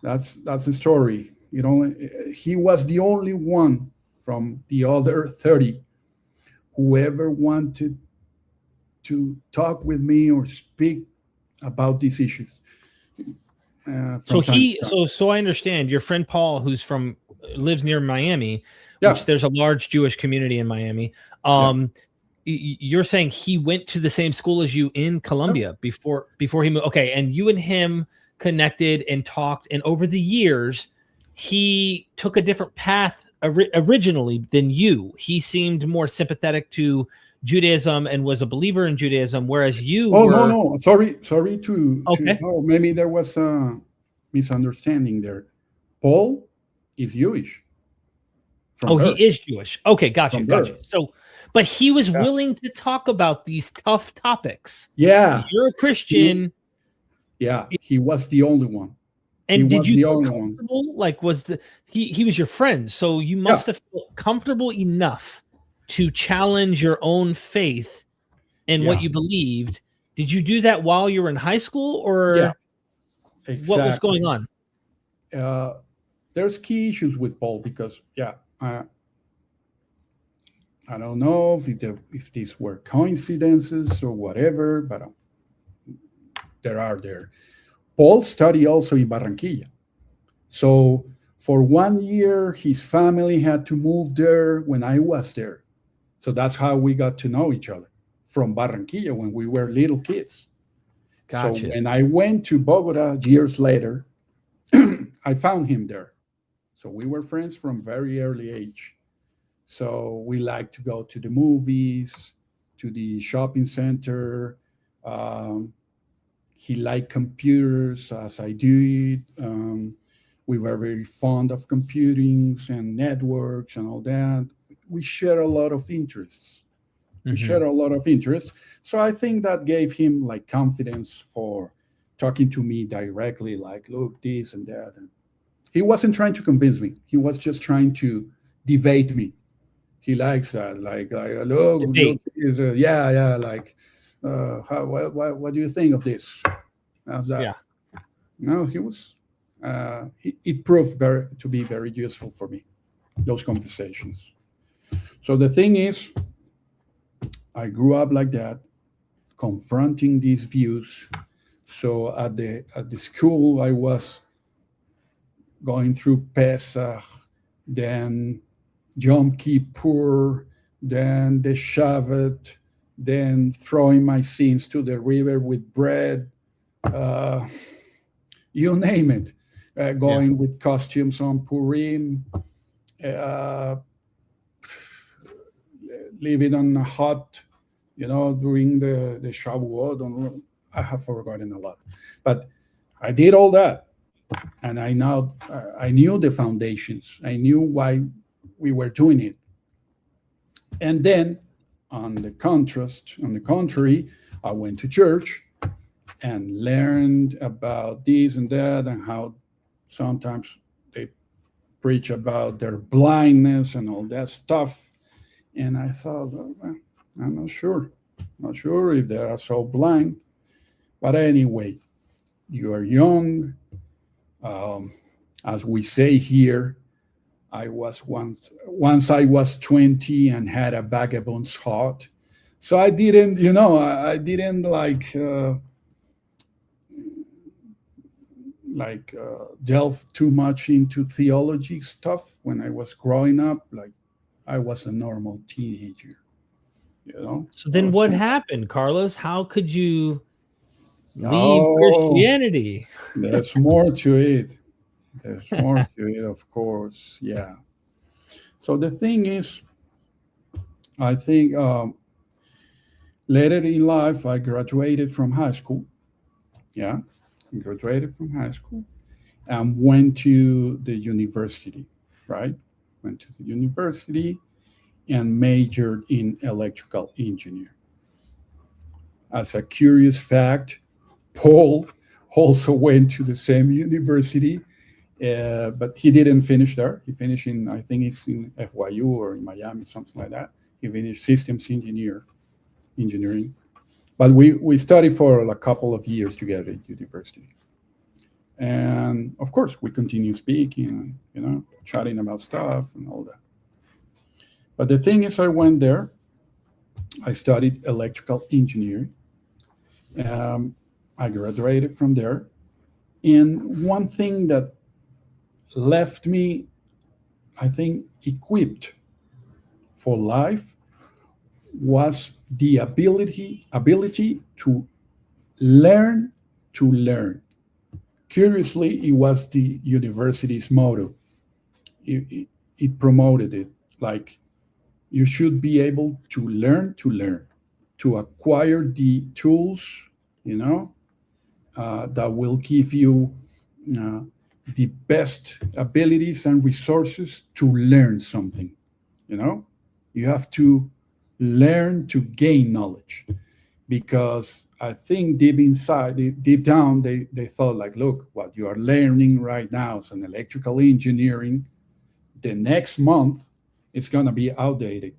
B: That's the story. He was the only one from the other 30 who ever wanted to talk with me or speak about these issues.
A: So I understand your friend Paul, lives near Miami, which there's a large Jewish community in Miami. You're saying he went to the same school as you in Colombia before he moved. Okay, and you and him connected and talked, and over the years, he took a different path originally than you. He seemed more sympathetic to Judaism and was a believer in Judaism, whereas you were...
B: No. Sorry to
A: Okay.
B: maybe there was a misunderstanding there. Paul is Jewish.
A: He is Jewish. Okay, gotcha. So, but he was willing to talk about these tough topics.
B: Yeah.
A: You're a Christian.
B: He was the only one.
A: And did you feel comfortable? Like, he was your friend, so you must have felt comfortable enough to challenge your own faith and what you believed. Did you do that while you were in high school, or what was going on?
B: There's key issues with Paul because, I don't know if these were coincidences or whatever, but there. Paul studied also in Barranquilla. So for 1 year, his family had to move there when I was there. So that's how we got to know each other, from Barranquilla when we were little kids.
A: Gotcha.
B: So when I went to Bogota years later, I found him there. So we were friends from very early age. So we liked to go to the movies, to the shopping center. He liked computers as I do. We were very fond of computing and networks and all that. We share a lot of interests. So I think that gave him like confidence for talking to me directly, like, look, this and that. And he wasn't trying to convince me. He was just trying to debate me. He likes that, like look, is like, what do you think of this? How's that?
A: Yeah.
B: No, he was. It proved to be very useful for me, those conversations. So the thing is, I grew up like that, confronting these views. So at the school, I was going through Pesach, then Yom Kippur, then the Shabbat, then throwing my sins to the river with bread, you name it, going with costumes on Purim, living on a hut, during the Shavuot. I have forgotten a lot, but I did all that, and I knew the foundations. I knew why we were doing it. And then, on the contrary, I went to church and learned about this and that, and how sometimes they preach about their blindness and all that stuff. And I thought, well, I'm not sure if they are so blind. But anyway, you are young. As we say here, I was once I was 20 and had a vagabond's heart. So I didn't like delve too much into theology stuff when I was growing up. Like I was a normal teenager, you know.
A: So
B: I
A: then
B: was
A: what happened, Carlos? How could you leave
B: oh,
A: Christianity?
B: there's more to it. There's more to it, of course. Yeah. So the thing is, I think later in life, I graduated from high school. Yeah, I graduated from high school and went to the university. Right, went to the university and majored in electrical engineering. As a curious fact, Paul also went to the same university, but he didn't finish there. He finished in, I think it's in FYU or in Miami, something like that. He finished engineering. But we studied for a couple of years together at university. And of course, we continue speaking, chatting about stuff and all that. But the thing is, I went there, I studied electrical engineering. Um, I graduated from there. And one thing that left me, I think, equipped for life was the ability to learn. Curiously, it was the university's motto. It promoted it like you should be able to learn, to acquire the tools, you know, that will give you uh, the best abilities and resources to learn something. You know, you have to learn to gain knowledge because I think deep inside, deep down, they thought like, look, what you are learning right now is an electrical engineering. The next month, it's gonna be outdated.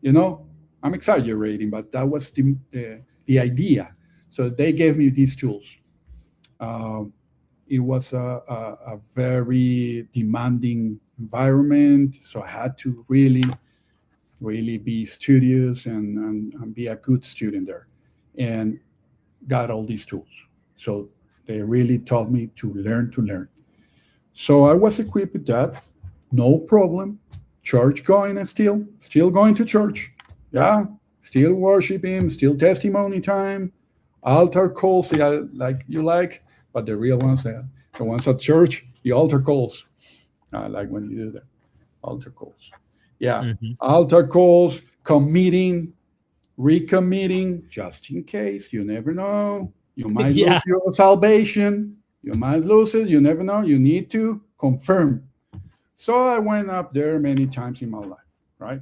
B: You know, I'm exaggerating, but that was the idea. So they gave me these tools. Um, it was a very demanding environment, so I had to really be studious and be a good student there, and got all these tools. So they really taught me to learn. So I was equipped with that, no problem. Church going and still going to church. Yeah, still worshiping, still testimony time, altar calls, yeah, like you like, but the real ones, the ones at church, the altar calls. I like when you do that, altar calls. Yeah,
A: Mhm.
B: altar calls, committing, recommitting, just in case. You never know. You might
A: Yeah.
B: lose your salvation. You might lose it. You never know. You need to confirm. So I went up there many times in my life, right?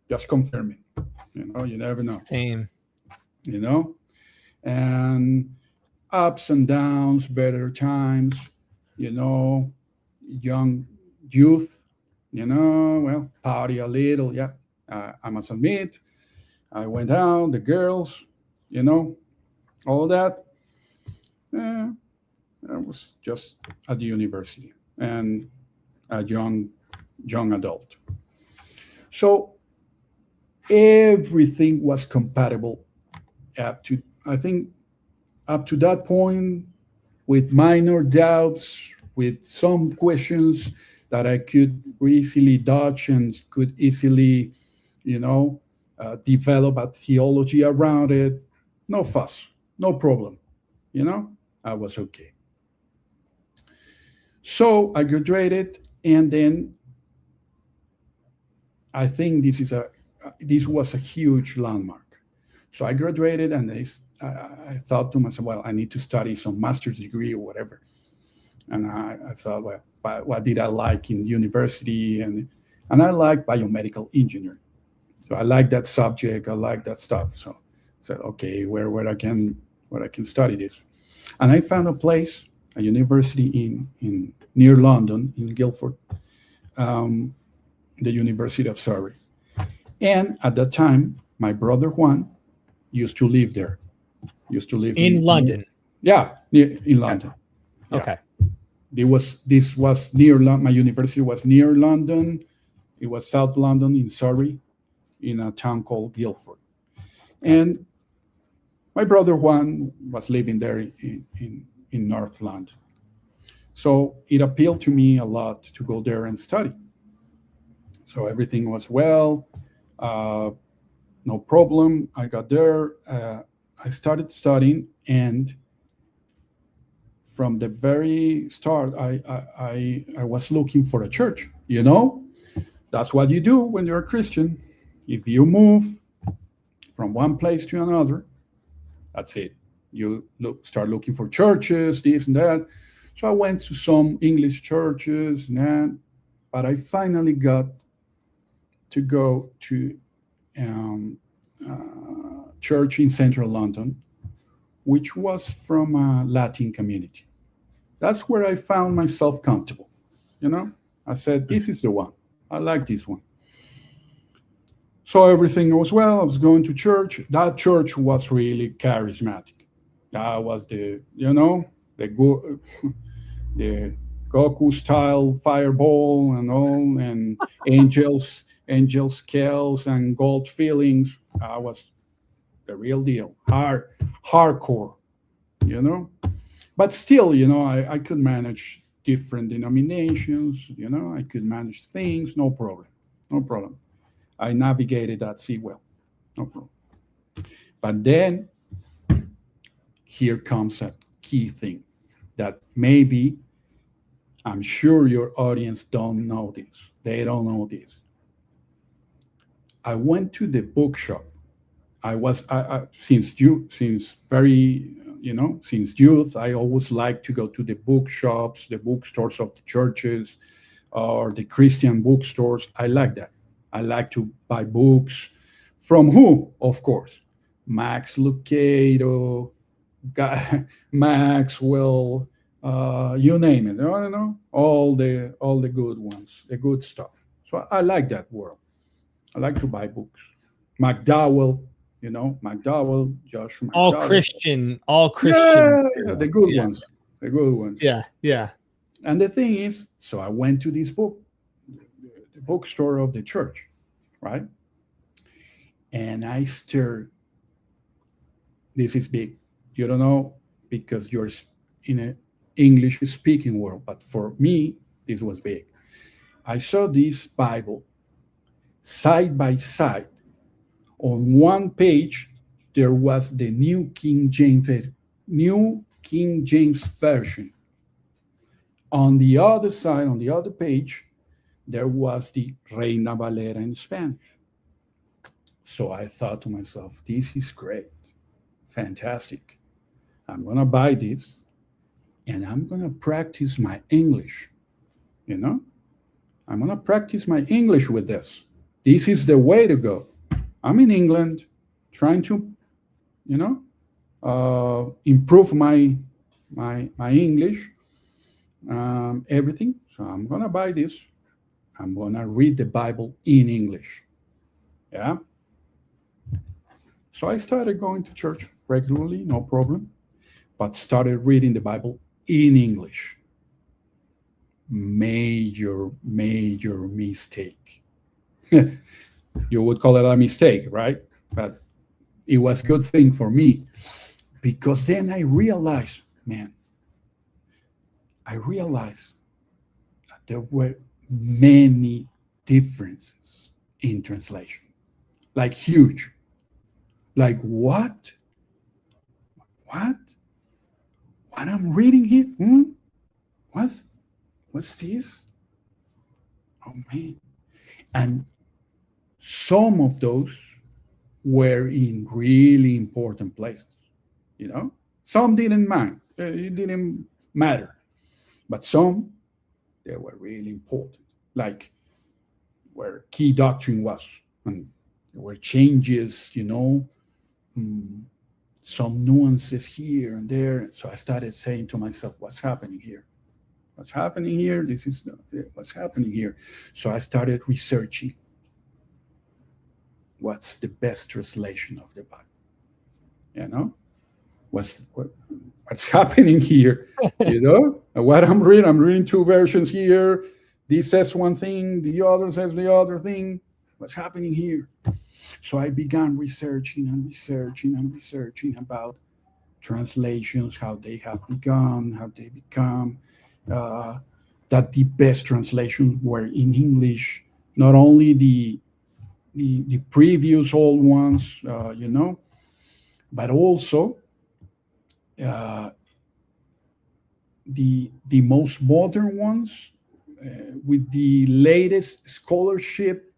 B: Just confirming. You never know.
A: Same.
B: You know, and ups and downs, better times. You know, young youth. Well, party a little. Yeah, I must admit, I went out. The girls. You know, all that. Eh, I was just at the university and a young adult. So everything was compatible up to, I think, up to that point, with minor doubts, with some questions that I could easily dodge and could easily, develop a theology around it. No fuss, no problem. I was okay. So I graduated, and then I think this was a huge landmark. So I graduated, and I thought to myself, well, I need to study some master's degree or whatever. And I thought, well, what did I like in university? And I like biomedical engineering. So I like that subject. I like that stuff. So I said, okay, where I can study this. And I found a place, a university in near London, in Guildford, um, the University of Surrey. And at that time, my brother Juan used to live there. Used to live
A: In London.
B: yeah, in
A: Okay.
B: London. Yeah,
A: Okay.
B: this was near my university was near London. It was South London in Surrey, in a town called Guildford.
A: Okay.
B: And my brother Juan was living there in North London. So it appealed to me a lot to go there and study. So everything was well, uh, no problem. I got there. I started studying, and from the very start, I was looking for a church. You know, that's what you do when you're a Christian. If you move from one place to another, that's it. You start looking for churches, this and that. So I went to some English churches, and that, but I finally got to go to um, church in central London, which was from a Latin community. That's where I found myself comfortable. You know, I said, this is the one. I like this one. So everything was well. I was going to church. That church was really charismatic. That was the good, the Goku style fireball and all, and angel scales and gold fillings. That was the real deal. Hardcore, you know. But still, I could manage different denominations. I could manage things. No problem. No problem. I navigated that sea well. No problem. But then here comes a key thing that maybe I'm sure your audience don't know this. They don't know this. I went to the bookshop. Since youth, I always liked to go to the bookshops, the bookstores of the churches, or the Christian bookstores. I like that. I like to buy books. From who? Of course, Max Lucado, Maxwell, you name it. All the good ones, the good stuff. So I like that world. I like to buy books. McDowell, McDowell, Josh McDowell.
A: All Christian.
B: Yeah, the good
A: Yeah.
B: ones, the good ones.
A: Yeah.
B: And the thing is, so I went to this the bookstore of the church, right? And I stared. This is big. You don't know because you're in an English speaking world, but for me, this was big. I saw this Bible side by side. On one page, there was the New King James Version. On the other side, on the other page, there was the Reina Valera in Spanish. So I thought to myself, this is great, fantastic. I'm gonna buy this, and I'm gonna practice my English. You know, I'm gonna practice my English with this. This is the way to go. I'm in England, trying to, improve my English, everything. So I'm gonna buy this. I'm gonna read the Bible in English. Yeah. So I started going to church regularly, no problem, but started reading the Bible in English. Major, major mistake. You would call it a mistake, right? But it was a good thing for me because then I realized, that there were many differences in translation, like huge. Like what? What? What I'm reading here? What's this? Oh man! And some of those were in really important places. Some didn't mind. It didn't matter, but some they were really important, like where key doctrine was, and there were changes. Some nuances here and there. So I started saying to myself, what's happening here? What's happening here? This is what's happening here. So I started researching what's the best translation of the Bible. What's happening here? What I'm reading two versions here. This says one thing, the other says the other thing. What's happening here? So I began researching and researching and researching about translations, how they have begun, how they become, uh, that the best translations were in English, not only the previous old ones, but also uh, the most modern ones with the latest scholarship,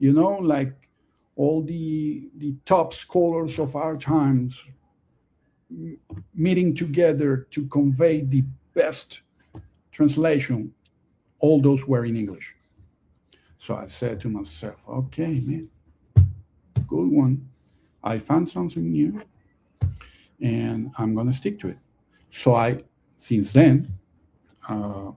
B: like all the top scholars of our times meeting together to convey the best translation. All those were in English. So I said to myself, okay, man, good one. I found something new and I'm going to stick to it. So since then, uh,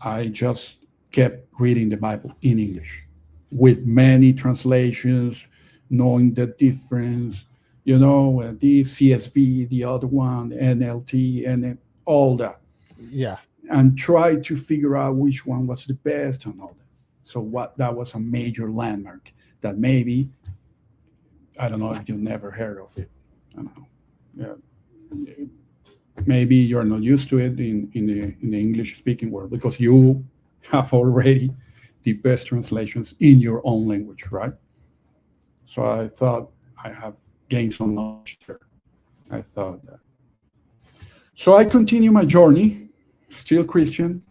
B: I just kept reading the Bible in English with many translations, knowing the difference, the CSB, the other one, NLT, and all that,
A: Yeah.
B: and try to figure out which one was the best and all that. So that was a major landmark that maybe, I don't know if you never heard of it. I don't know. Yeah. Maybe you're not used to it in the English speaking world because you have already the best translations in your own language, right? So I thought I have gained some knowledge there. I thought that. So I continue my journey, still Christian,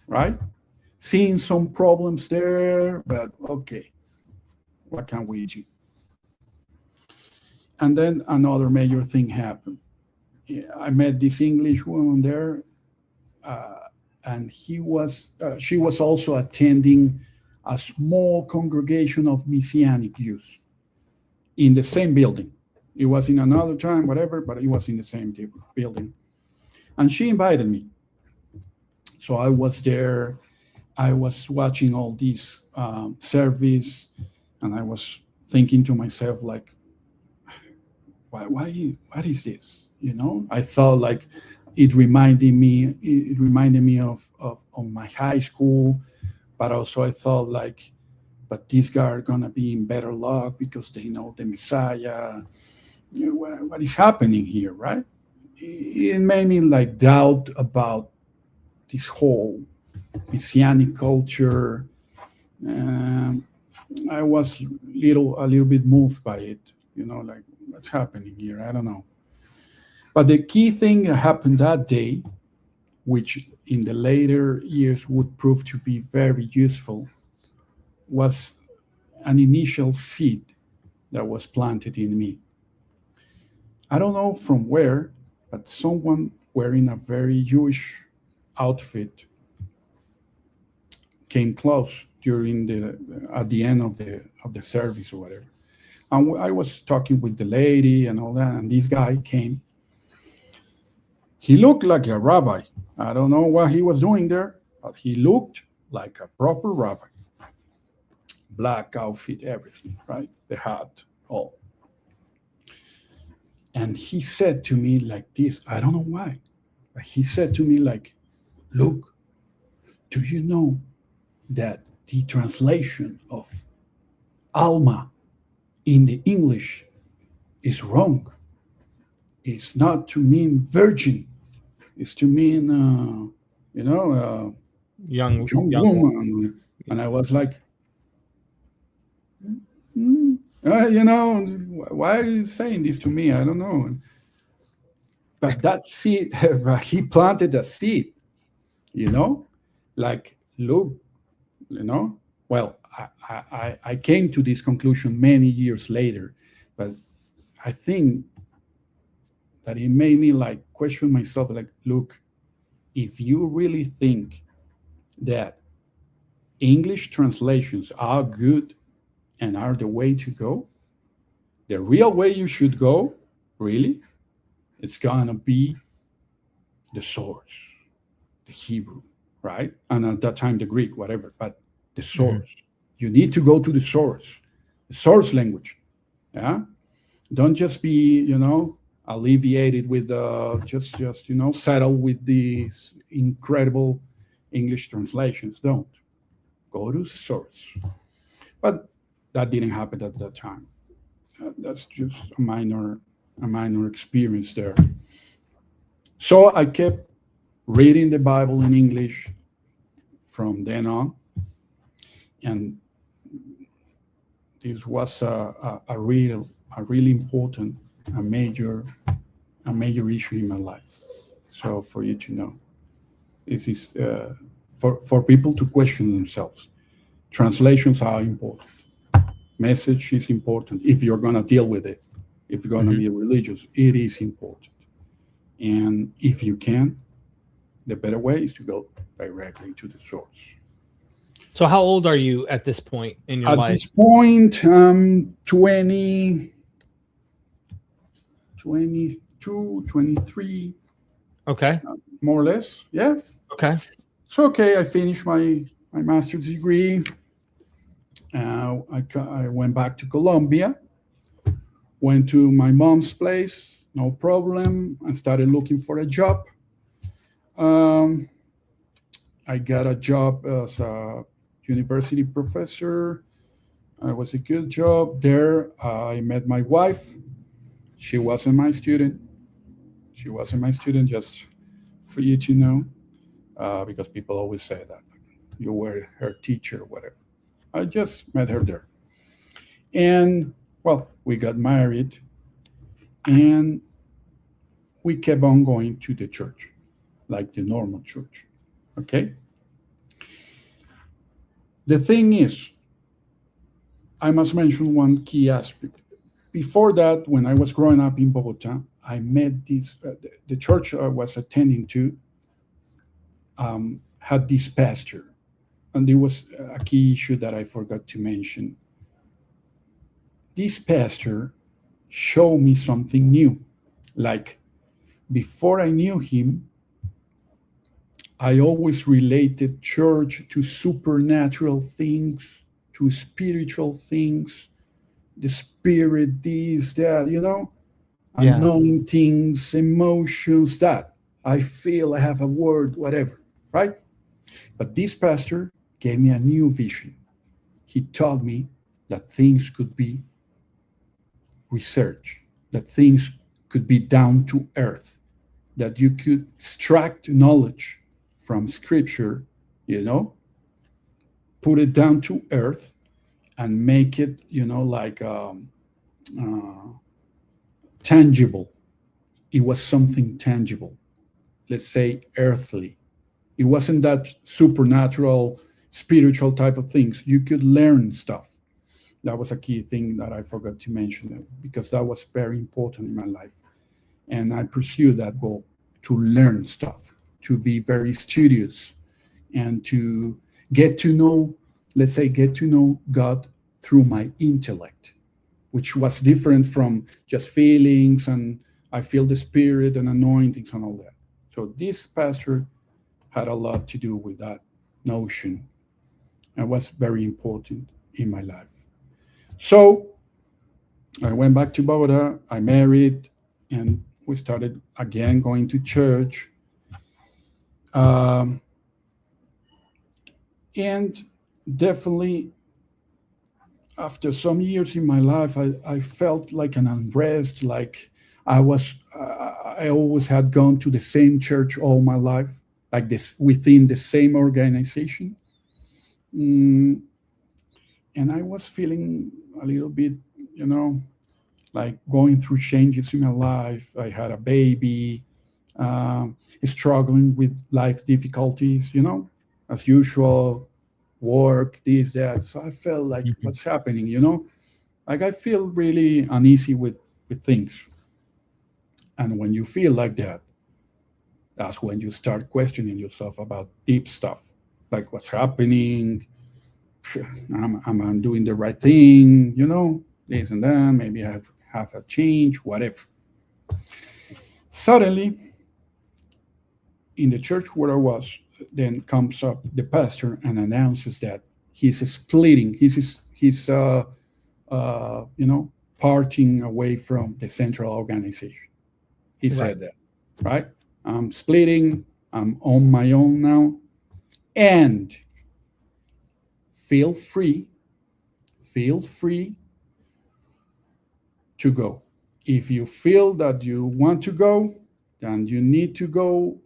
B: right? Seeing some problems there, but okay, what can we do? And then another major thing happened. I met this English woman there, uh, and she was also attending a small congregation of Messianic Jews in the same building. It was in another time, whatever, but it was in the same building. And she invited me. So I was there. I was watching all these service, and I was thinking to myself, like, what is this? I thought like it reminded me of my high school, but also I thought like, but these guys are gonna be in better luck because they know the Messiah. What is happening here, right? It made me like doubt about this whole messianic culture. Um, I was a little bit moved by it, like what's happening here. I don't know. But the key thing that happened that day, which in the later years would prove to be very useful, was an initial seed that was planted in me. I don't know from where, but someone wearing a very Jewish outfit came close during at the end of the service or whatever. And I was talking with the lady and all that, and this guy came. He looked like a rabbi. I don't know what he was doing there, but he looked like a proper rabbi. Black outfit, everything, right? The hat, all. And he said to me like this, I don't know why, but he said to me like, look, do you know that the translation of Alma in the English is wrong? It's not to mean virgin. It's to mean,
A: Young
B: woman. And I was like, why are you saying this to me? I don't know. But that seed, he planted a seed, like, look, well, I came to this conclusion many years later, but I think that it made me like question myself, like, look, if you really think that English translations are good and are the way to go, the real way you should go, really, it's gonna be the source, the Hebrew, right? And at that time, the Greek, whatever, but the source. You need to go to the source language. Yeah. Don't just be, alleviated with just settle with these incredible English translations. Don't go to the source. But that didn't happen at that time. That's just a minor experience there. So I kept reading the Bible in English from then on. And this was a really important, a major issue in my life. So for you to know, this is for people to question themselves. Translations are important. Message is important if you're going to deal with it. If you're going to be religious, it is important. And if you can, the better way is to go directly to the source.
A: So how old are you at this point in your life?
B: At this point, 20, 22, 23.
A: Okay.
B: More or less, yeah.
A: Okay.
B: So, okay, I finished my master's degree. I went back to Colombia, went to my mom's place, no problem. I started looking for a job. I got a job as a university professor. It was a good job there. I met my wife. She wasn't my student. Just for you to know, because people always say that you were her teacher or whatever. I just met her there. And, well, we got married, and we kept on going to the church, like the normal church, okay? The thing is, I must mention one key aspect. Before that, when I was growing up in Bogota, I met the church I was attending to had this pastor. And there was a key issue that I forgot to mention. This pastor showed me something new. Like, before I knew him, I always related church to supernatural things, to spiritual things, the spirit, this, that, anointings, emotions, that. I feel I have a word, whatever, right? But this pastor gave me a new vision. He taught me that things could be researched, that things could be down to earth, that you could extract knowledge from scripture, put it down to earth and make it, like tangible. It was something tangible, let's say earthly. It wasn't that supernatural, spiritual type of things. You could learn stuff. That was a key thing that I forgot to mention, because that was very important in my life. And I pursued that goal, to learn stuff, to be very studious, and to get to know God through my intellect, which was different from just feelings and I feel the spirit and anointings and all that. So this pastor had a lot to do with that notion, and was very important in my life. So I went back to Bogota, I married, and we started again going to church. And definitely, after some years in my life, I felt like an unrest, like I always had gone to the same church all my life, like this, within the same organization. And I was feeling a little bit, like going through changes in my life. I had a baby, struggling with life difficulties, as usual, work, this, that. So I felt like, what's happening, Like I feel really uneasy with things. And when you feel like that, that's when you start questioning yourself about deep stuff, like what's happening, am I doing the right thing, this and that, maybe I have a change, whatever. Suddenly, in the church where I was, then comes up the pastor and announces that he's splitting, he's parting away from the central organization. He said that, right? I'm splitting, I'm on my own now, and feel free to go. If you feel that you want to go, then you need to go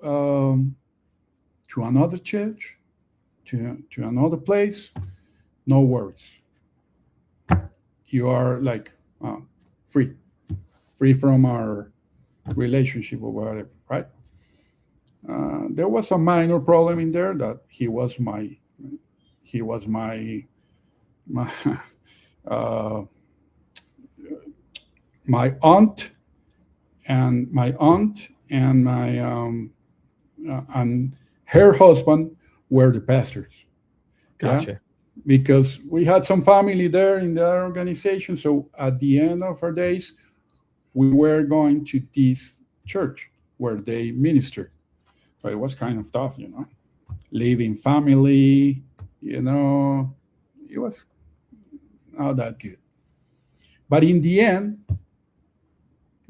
B: to another church, to another place, no worries. You are like free, free from our relationship or whatever, right? There was a minor problem in there that he was my uh, my aunt and my and her husband were the pastors. Yeah,
A: Gotcha.
B: because we had some family there in the organization. So at the end of our days, we were going to this church where they ministered. But it was kind of tough, leaving family, it was not that good. But in the end,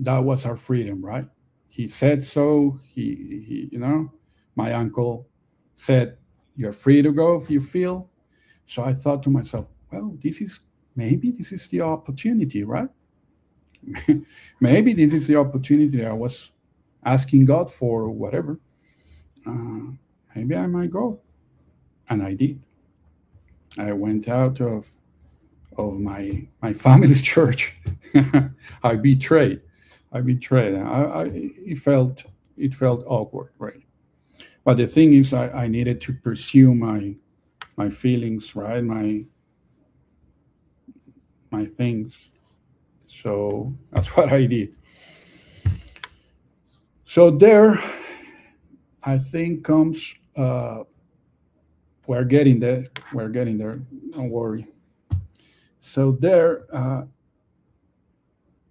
B: that was our freedom, right? He said so. My uncle said, "You're free to go if you feel." So I thought to myself, well, maybe this is the opportunity, right? Maybe this is the opportunity I was asking God for, or whatever. Maybe I might go, and I did. I went out of my family's church. I betrayed. It felt awkward, right? But the thing is, I needed to pursue my feelings, right? My things. So that's what I did. So there, I think comes. We're getting there. We're getting there. Don't worry. So there,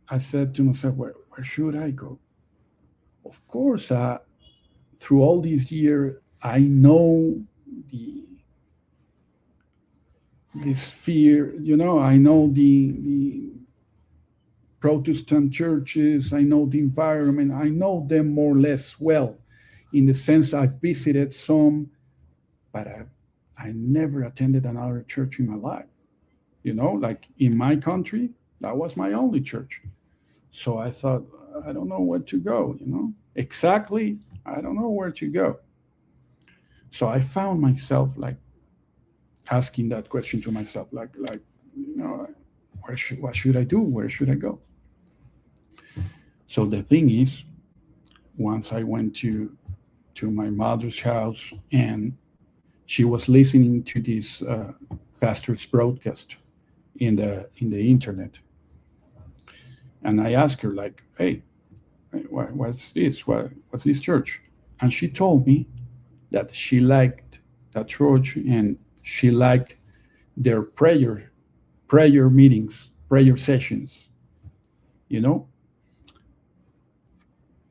B: I said to myself, where should I go? Of course, through all these years, I know the this fear. I know the Protestant churches. I know the environment. I know them more or less well, in the sense I've visited some, but I never attended another church in my life. Like in my country, that was my only church. So I thought, I don't know where to go, exactly. I don't know where to go. So I found myself like asking that question to myself, what should I do? Where should I go? So the thing is, once I went to my mother's house, and she was listening to this pastor's broadcast in the internet, and I asked her, like, "Hey, what's this? What's this church?" And she told me that she liked that church, and she liked their prayer meetings, prayer sessions. You know,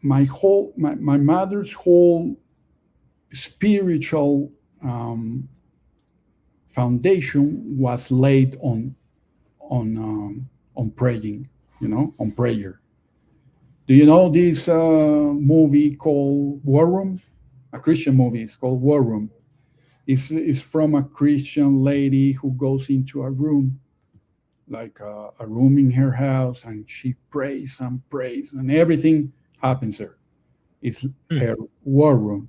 B: my mother's whole spiritual foundation was laid on praying, on prayer. Do you know this movie called War Room? A Christian movie. It's called War Room. It's from a Christian lady who goes into a room, like a room in her house, and she prays, and everything happens there. It's her war room,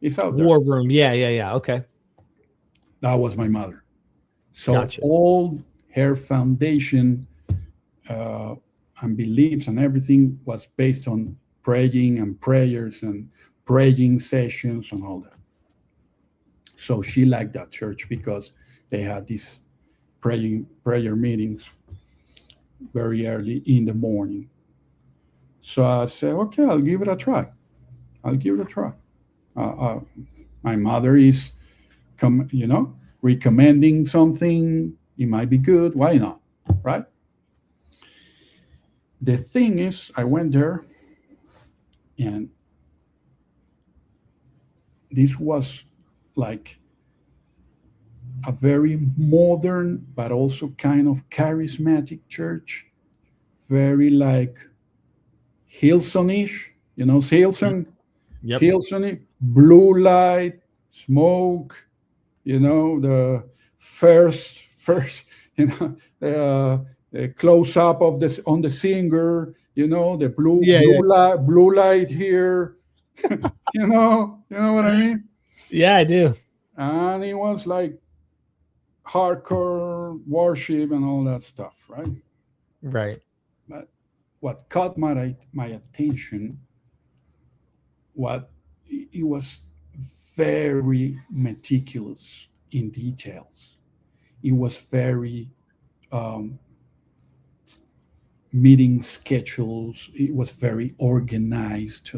B: It's out there.
A: War room. Yeah. Okay.
B: That was my mother. So
A: Gotcha.
B: all her foundation and beliefs and everything was based on praying and prayers and praying sessions and all that. So she liked that church because they had these prayer meetings very early in the morning. So I said, okay, I'll give it a try. My mother is, recommending something. It might be good. Why not? Right? The thing is, I went there, and this was like a very modern, but also kind of charismatic church. Very like Hillsong-ish, Hillsong?
A: Yep.
B: Hillsong, blue light, smoke, the first, the close up of this on the singer, the blue light here, you know what I mean?
A: Yeah, I do.
B: And it was like hardcore worship and all that stuff, right?
A: Right.
B: But what caught my attention, what it was very meticulous in details. It was very um, meeting schedules. It was very organized.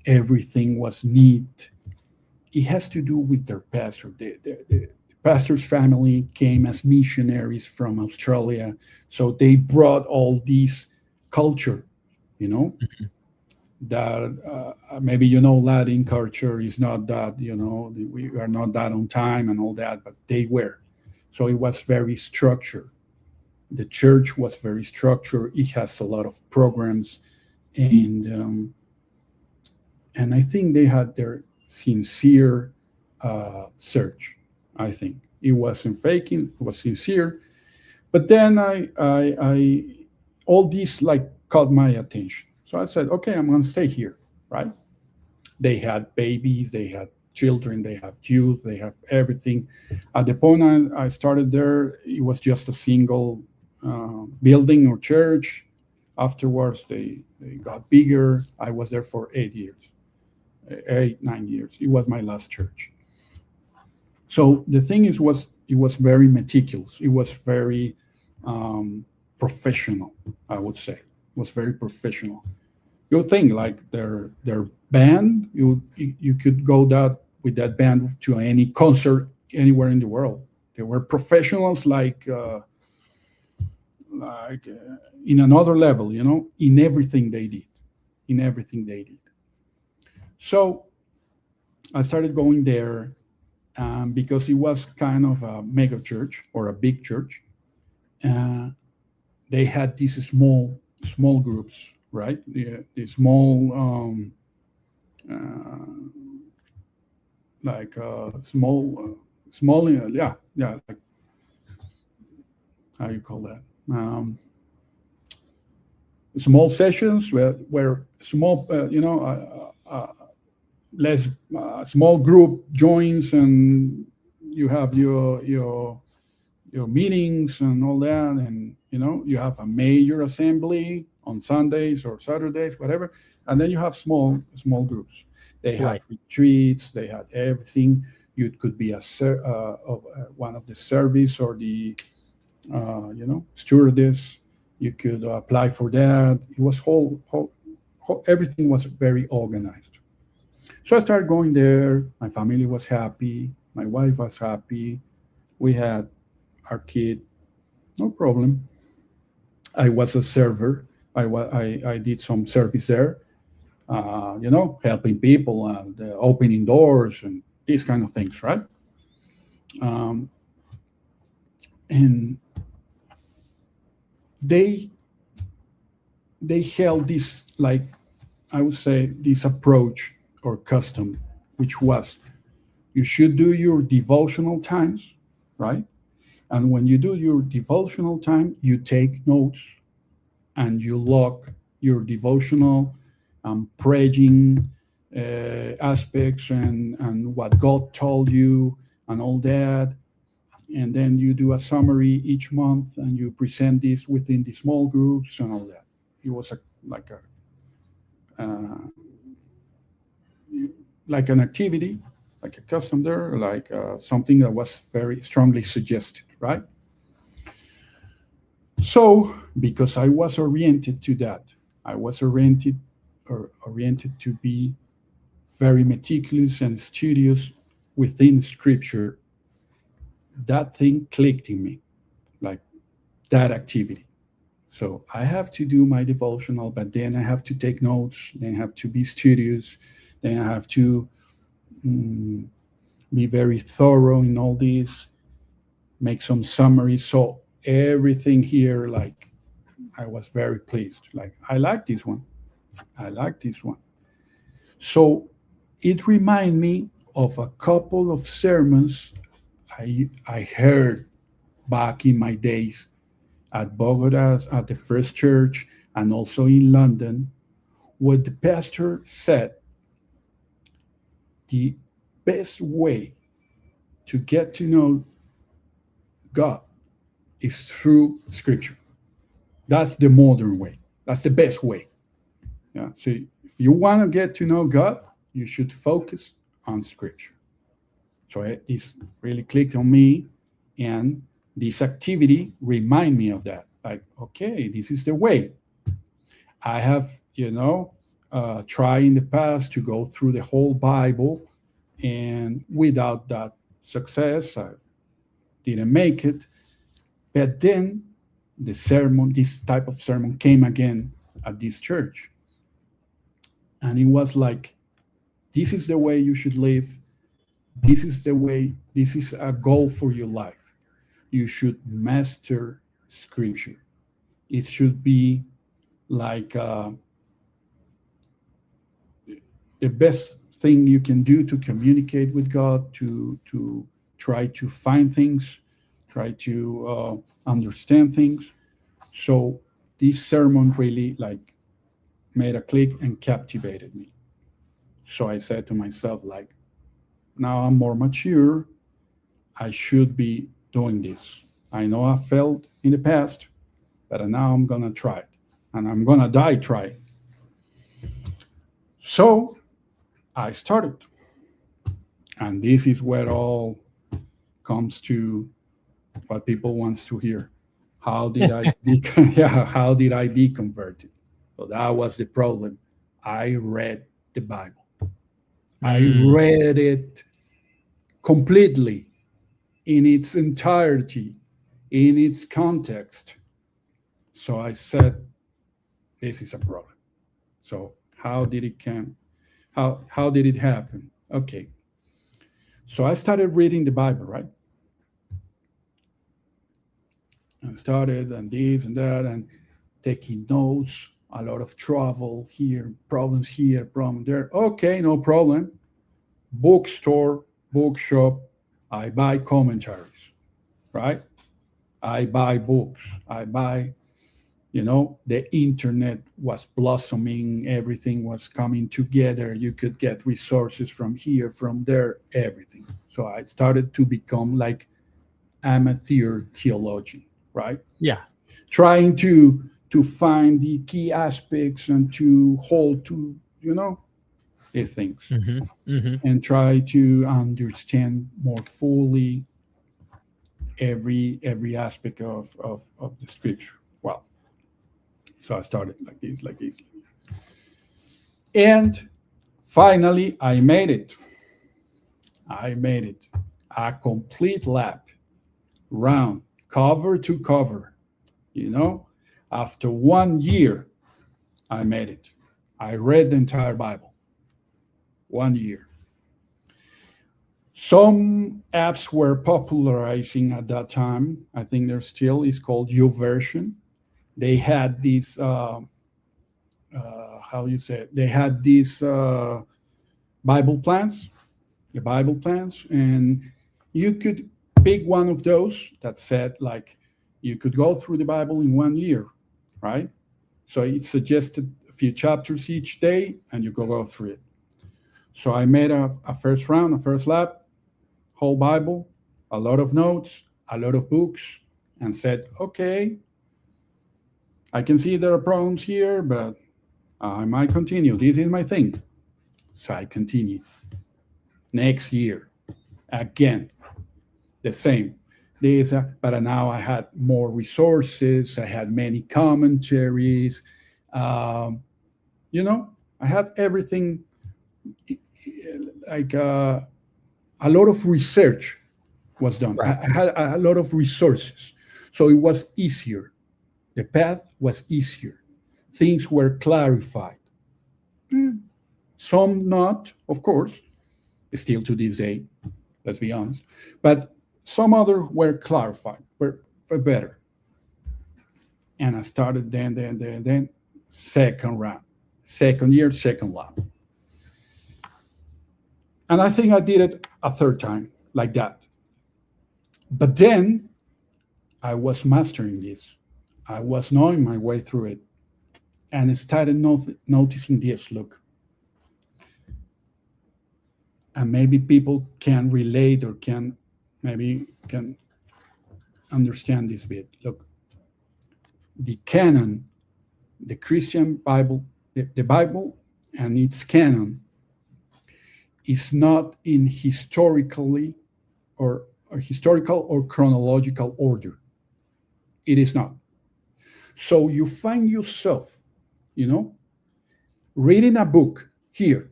B: Everything was neat. It has to do with their pastor. The pastor's family came as missionaries from Australia, so they brought all this culture, you know, that maybe Latin culture is not that, we are not that on time and all that, but they were. So it was very structured. The church was very structured. It has a lot of programs, and and I think they had their sincere search. I think it wasn't faking; it was sincere. But then I all these like caught my attention. So I said, okay, I'm going to stay here, right? They had babies, they had children, they have youth, they have everything. At the point I started there, it was just a single building or church. Afterwards, they got bigger. I was there for 8 years, 8, 9 years. It was my last church. So the thing is, was it was very meticulous. It was very professional. I would say it was very professional. You think like their band, you could go that with that band to any concert anywhere in the world. They were professionals, in another level, in everything they did, in everything they did. So I started going there because it was kind of a mega church or a big church. Uh, they had these small groups, right? The small like small yeah, like, how you call that, small sessions where small less small group joins, and you have your meetings and all that, and you have a major assembly on Sundays or Saturdays, whatever, and then you have small groups. They had
A: Right.
B: retreats, they had everything. You could be one of the service or the stewardess. You could apply for that. It was everything was very organized. So I started going there. My family was happy. My wife was happy. We had our kid, no problem. I was a server. I did some service there, helping people and opening doors and these kind of things, right? Um, and they they held this, like, I would say, this approach or custom, which was you should do your devotional times, right? And when you do your devotional time, you take notes and you log your devotional praying aspects and what God told you and all that. And then you do a summary each month and you present this within the small groups and all that. It was uh, like an activity, like a custom there, like something that was very strongly suggested, right? So, because I was oriented to that, I was oriented to be very meticulous and studious within Scripture. That thing clicked in me, like that activity. So I have to do my devotional, but then I have to take notes. Then I have to be studious. Then I have to mm, be very thorough in all this. Make some summaries. So everything here, like, I was very pleased. Like, I like this one. I like this one. So it reminded me of a couple of sermons I heard back in my days at Bogota, at the first church, and also in London, where the pastor said the best way to get to know God is through Scripture. That's the modern way. That's the best way. Yeah. So if you want to get to know God, you should focus on Scripture. So this really clicked on me, and this activity remind me of that. Like, okay, this is the way. I have, tried in the past to go through the whole Bible, and without that success, I didn't make it. But then this type of sermon came again at this church. And it was like, this is the way you should live. This is the way, this is a goal for your life. You should master Scripture. It should be like the best thing you can do to communicate with God, to try to find things, try to understand things. So this sermon really like made a click and captivated me. So I said to myself, like, now I'm more mature. I should be doing this. I know I failed in the past, but now I'm gonna try it, and I'm gonna die trying. So I started, and this is where all comes to what people wants to hear. How did I yeah, how did I deconvert it? So that was the problem. I read the Bible. I read it completely, in its entirety, in its context. So I said, this is a problem. So how did it come? How did it happen? Okay. So I started reading the Bible, right? And started and this and that and taking notes, a lot of trouble here, problem there. Okay, no problem. Bookstore, bookshop, I buy commentaries, right? I buy books. I buy, the internet was blossoming. Everything was coming together. You could get resources from here, from there, everything. So I started to become like amateur theologian, right?
A: Yeah.
B: Trying to find the key aspects and to hold to, these things, and try to understand more fully every aspect of the Scripture. Well, so I started like this, and finally I made it. A complete lap, round, cover to cover. After 1 year, I made it. I read the entire Bible. 1 year. Some apps were popularizing at that time. I think there still is called YouVersion. They had these, how you say it? They had these Bible plans, and you could pick one of those that said like you could go through the Bible in 1 year, right? So it suggested a few chapters each day, and you could go through it. So I made a first round, a first lap, whole Bible, a lot of notes, a lot of books, and said, okay, I can see there are problems here, but I might continue. This is my thing. So I continued. Next year, again, the same. But now I had more resources. I had many commentaries. I had everything, like a lot of research was done.
A: Right.
B: I had a lot of resources. So it was easier. The path was easier. Things were clarified. Some not, of course, still to this day, let's be honest. But some other were clarified, were better. And I started then, second round, second year, second lap. And I think I did it a third time like that. But then I was mastering this. I was knowing my way through it. And I started noticing this. Look, and maybe people can relate or can understand this bit. Look, the canon, the Christian Bible, the Bible and its canon is not in historical or chronological order. It is not. So you find yourself, you know, reading a book here,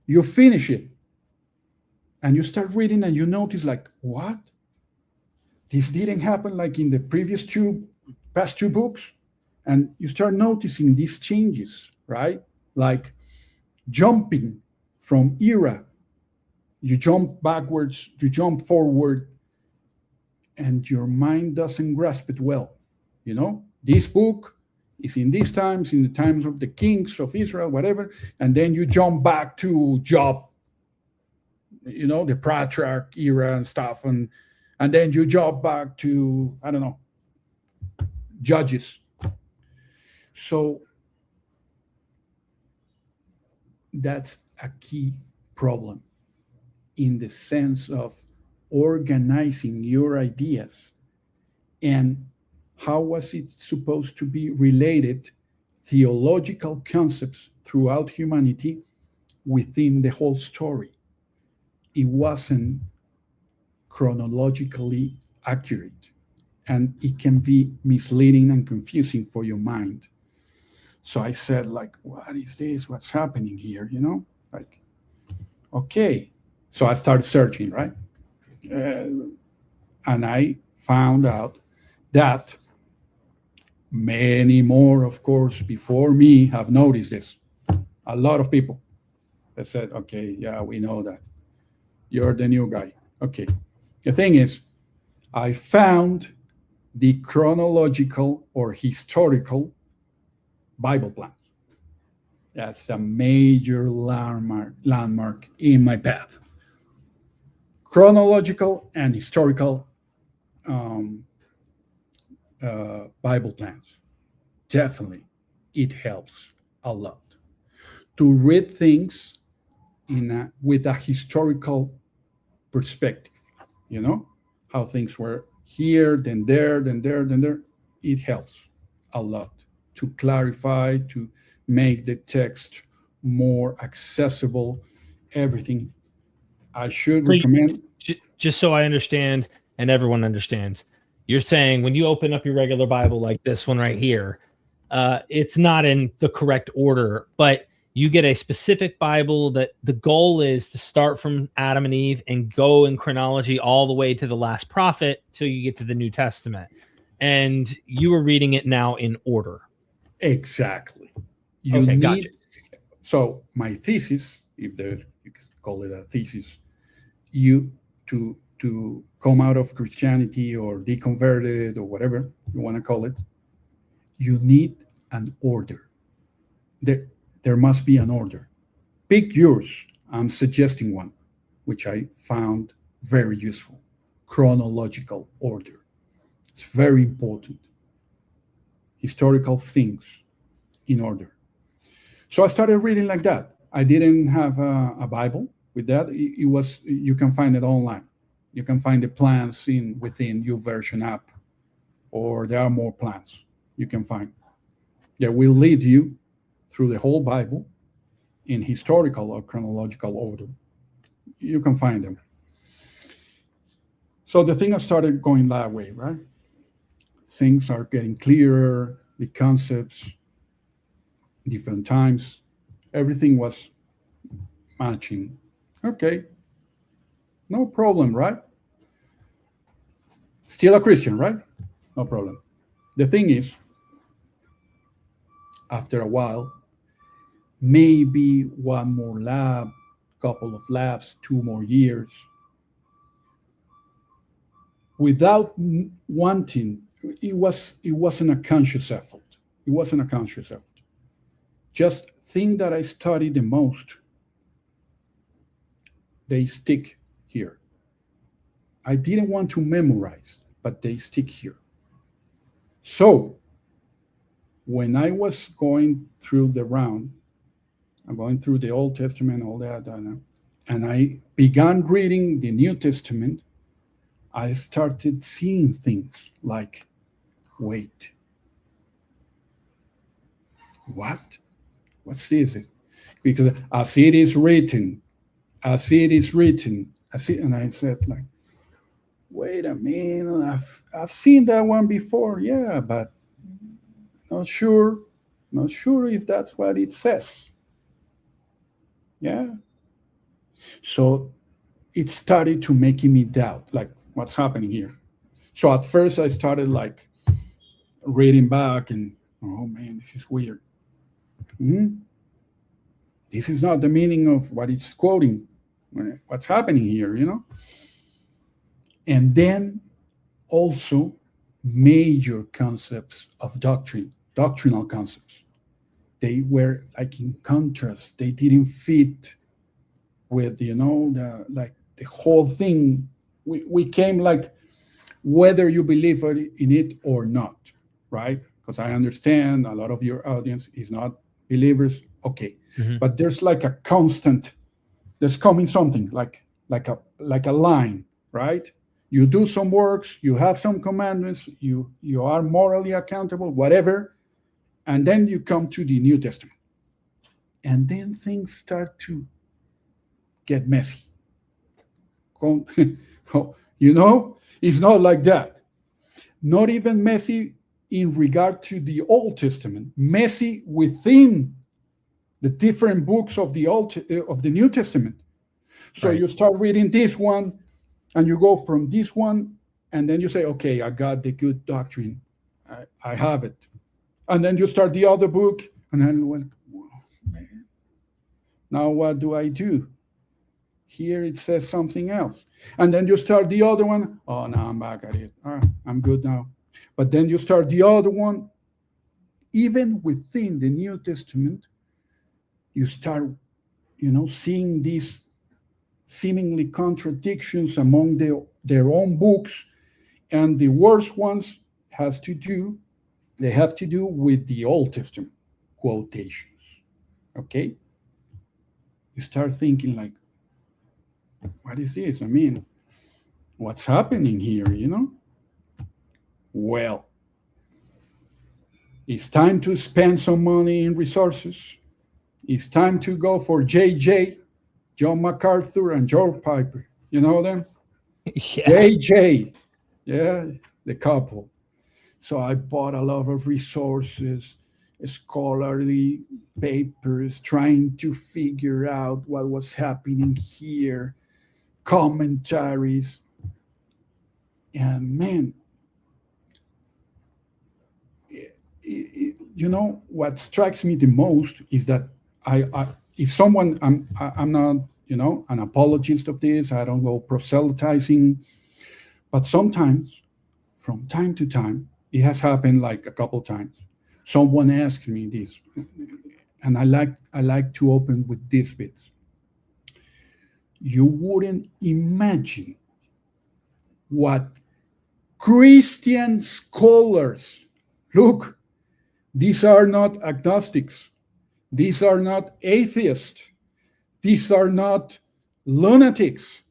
B: you finish it, and you start reading and you notice, like, what? This didn't happen like in the past two books. And you start noticing these changes, right? Like jumping from era. You jump backwards, you jump forward, and your mind doesn't grasp it well. You know, this book is in these times, in the times of the kings of Israel, whatever, and then you jump back to Job, you know, the patriarch era and stuff, and then you jump back to, I don't know, Judges. So that's a key problem in the sense of organizing your ideas, and how was it supposed to be related, theological concepts throughout humanity within the whole story. It wasn't chronologically accurate, and it can be misleading and confusing for your mind. So I said, like, what is this? What's happening here? You know, like, okay. So I started searching, right? And I found out that many more, of course, before me have noticed this. A lot of people that said, okay, yeah, we know that. You're the new guy. Okay. The thing is, I found the chronological or historical Bible plan. That's a major landmark in my path. Chronological and historical um, Bible plans. Definitely, it helps a lot to read things with a historical perspective. You know how things were here, then there, then there, then there. It helps a lot to clarify, to make the text more accessible. Everything. I should
A: So
B: recommend.
A: just so I understand and everyone understands, you're saying when you open up your regular Bible like this one right here, it's not in the correct order, but you get a specific Bible that the goal is to start from Adam and Eve and go in chronology all the way to the last prophet till you get to the New Testament. And you are reading it now in order.
B: Exactly. You
A: Okay,
B: need.
A: gotcha.
B: So my thesis, if there you can call it a thesis, you to come out of Christianity or deconverted or whatever you want to call it, you need an order. There must be an order. Pick yours. I'm suggesting one, which I found very useful. Chronological order. It's very important. Historical things in order. So I started reading like that. I didn't have a Bible with that. It was, you can find it online. You can find the plans within YouVersion app, or there are more plans you can find that will lead you through the whole Bible in historical or chronological order. You can find them. So the thing has started going that way, right? Things are getting clearer, the concepts, different times, everything was matching. Okay, no problem, right? Still a Christian, right? No problem. The thing is, after a while, maybe one more lab, couple of labs, 2 more years, without wanting, it wasn't a conscious effort. It wasn't a conscious effort. Just thing that I study the most, they stick here. I didn't want to memorize, but they stick here. So when I was going through the round, I'm going through the Old Testament, all that, and I began reading the New Testament, I started seeing things like, wait, what? What's this? Because as it is written, as it is written, and I said like, wait a minute, I've seen that one before, yeah, but not sure, not sure if that's what it says. Yeah. So it started to making me doubt, like, what's happening here. So at first I started like reading back and, oh man, this is weird. Hmm? This is not the meaning of what it's quoting. What's happening here, you know? And then also major concepts of doctrine, doctrinal concepts. They were like in contrast. They didn't fit with, the whole thing. We came like, whether you believe in it or not, right? Because I understand a lot of your audience is not believers. Okay,
A: Mhm.
B: but there's like a constant. There's coming something like a line, right? You do some works, you have some commandments, you are morally accountable, whatever, and then you come to the New Testament, and then things start to get messy. It's not like that. Not even messy in regard to the Old Testament, messy within the different books of the New Testament. So
A: Right.
B: you start reading this one, and you go from this one, and then you say, okay, I got the good doctrine, I have it, and then you start the other book, and then, well, man, now what do I do? Here it says something else. And then you start the other one. Oh, no, I'm back at it. I'm good now. But then you start the other one. Even within the New Testament, you start, seeing these seemingly contradictions among their own books. And the worst ones they have to do with the Old Testament quotations. Okay? You start thinking like, what is this? I mean, what's happening here, Well, it's time to spend some money in resources. It's time to go for JJ, John MacArthur, and George Piper. You know them?
A: Yeah.
B: JJ. Yeah, the couple. So I bought a lot of resources, scholarly papers, trying to figure out what was happening here, commentaries. And man, what strikes me the most is that if someone, I'm not, an apologist of this. I don't go proselytizing, but sometimes, from time to time, it has happened like a couple times. Someone asks me this, and I like to open with these bits. You wouldn't imagine what Christian scholars, look, these are not agnostics. These are not atheists. These are not lunatics.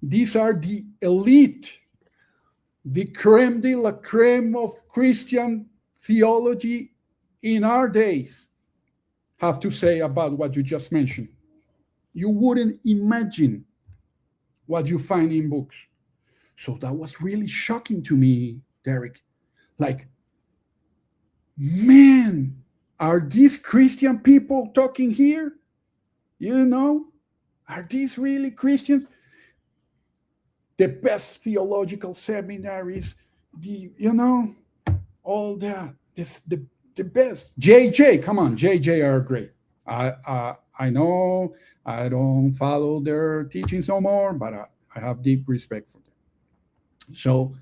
B: These are the elite, the creme de la creme of Christian theology in our days, have to say about what you just mentioned. You wouldn't imagine what you find in books. So that was really shocking to me, Derek. Like, man, are these Christian people talking here? Are these really Christians? The best theological seminaries, all that. The best. JJ, come on, JJ are great. I know I don't follow their teachings no more, but I have deep respect for them. So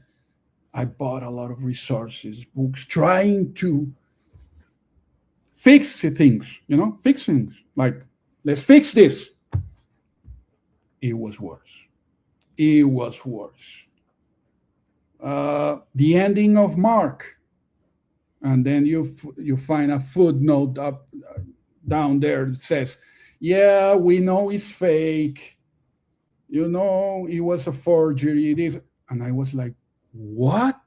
B: I bought a lot of resources, books, trying to fix things, fix things. Like, let's fix this. It was worse. It was worse. The ending of Mark, and then you find a footnote up down there that says, Yeah, we know it's fake. You know, it was a forgery. It is. And I was like, what?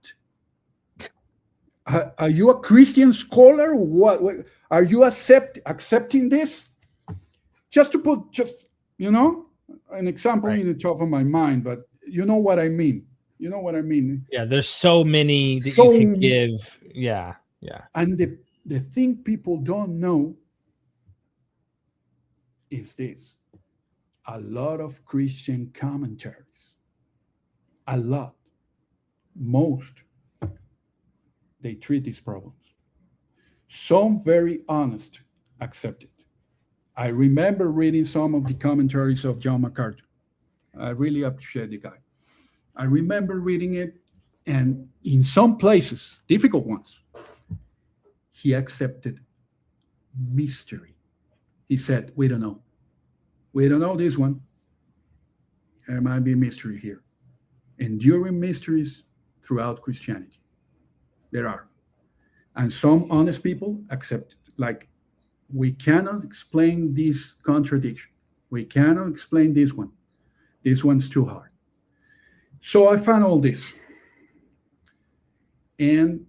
B: Are you a Christian scholar? What are you accepting this? Just to put an example
A: Right.
B: in the top of my mind, but you know what I mean. You know what I mean.
A: Yeah, there's so many that you
B: So,
A: could give. Yeah, yeah.
B: and the thing people don't know is this: a lot of Christian commentaries, a lot, most, they treat these problems. Some very honest, accept it. I remember reading some of the commentaries of John MacArthur. I really appreciate the guy. I remember reading it, and in some places, difficult ones, he accepted mystery. He said, we don't know. We don't know this one. There might be mystery here. Enduring mysteries throughout Christianity. There are. And some honest people accept it. Like, we cannot explain this contradiction. We cannot explain this one. This one's too hard. So I found all this. And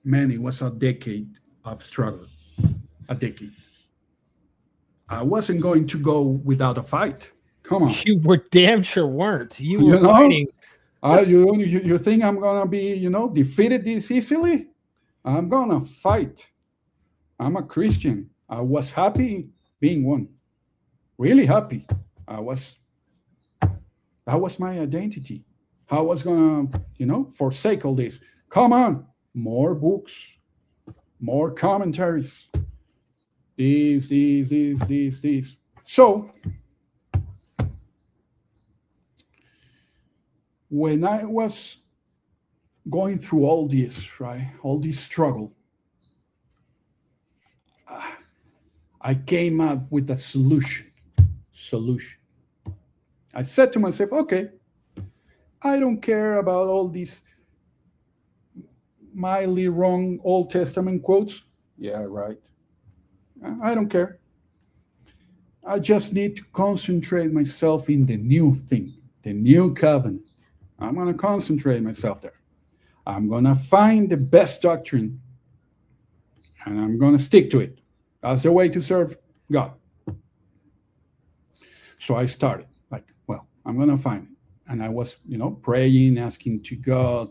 B: man, it was a decade of struggle. A decade. I wasn't going to go without a fight. Come on.
A: You were damn sure weren't. You were
B: You know?
A: fighting.
B: You think I'm gonna be, defeated this easily? I'm gonna fight. I'm a Christian. I was happy being one. Really happy. That was my identity. I was gonna, forsake all this. Come on, more books, more commentaries. This. So when I was going through all this, right, all this struggle, I came up with a solution. I said to myself, okay, I don't care about all these mildly wrong Old Testament quotes. Yeah, right. I don't care. I just need to concentrate myself in the new thing, the new covenant. I'm going to concentrate myself there. I'm going to find the best doctrine and I'm going to stick to it. That's the way to serve God. So I started like, well, I'm going to find it. And I was, praying, asking to God,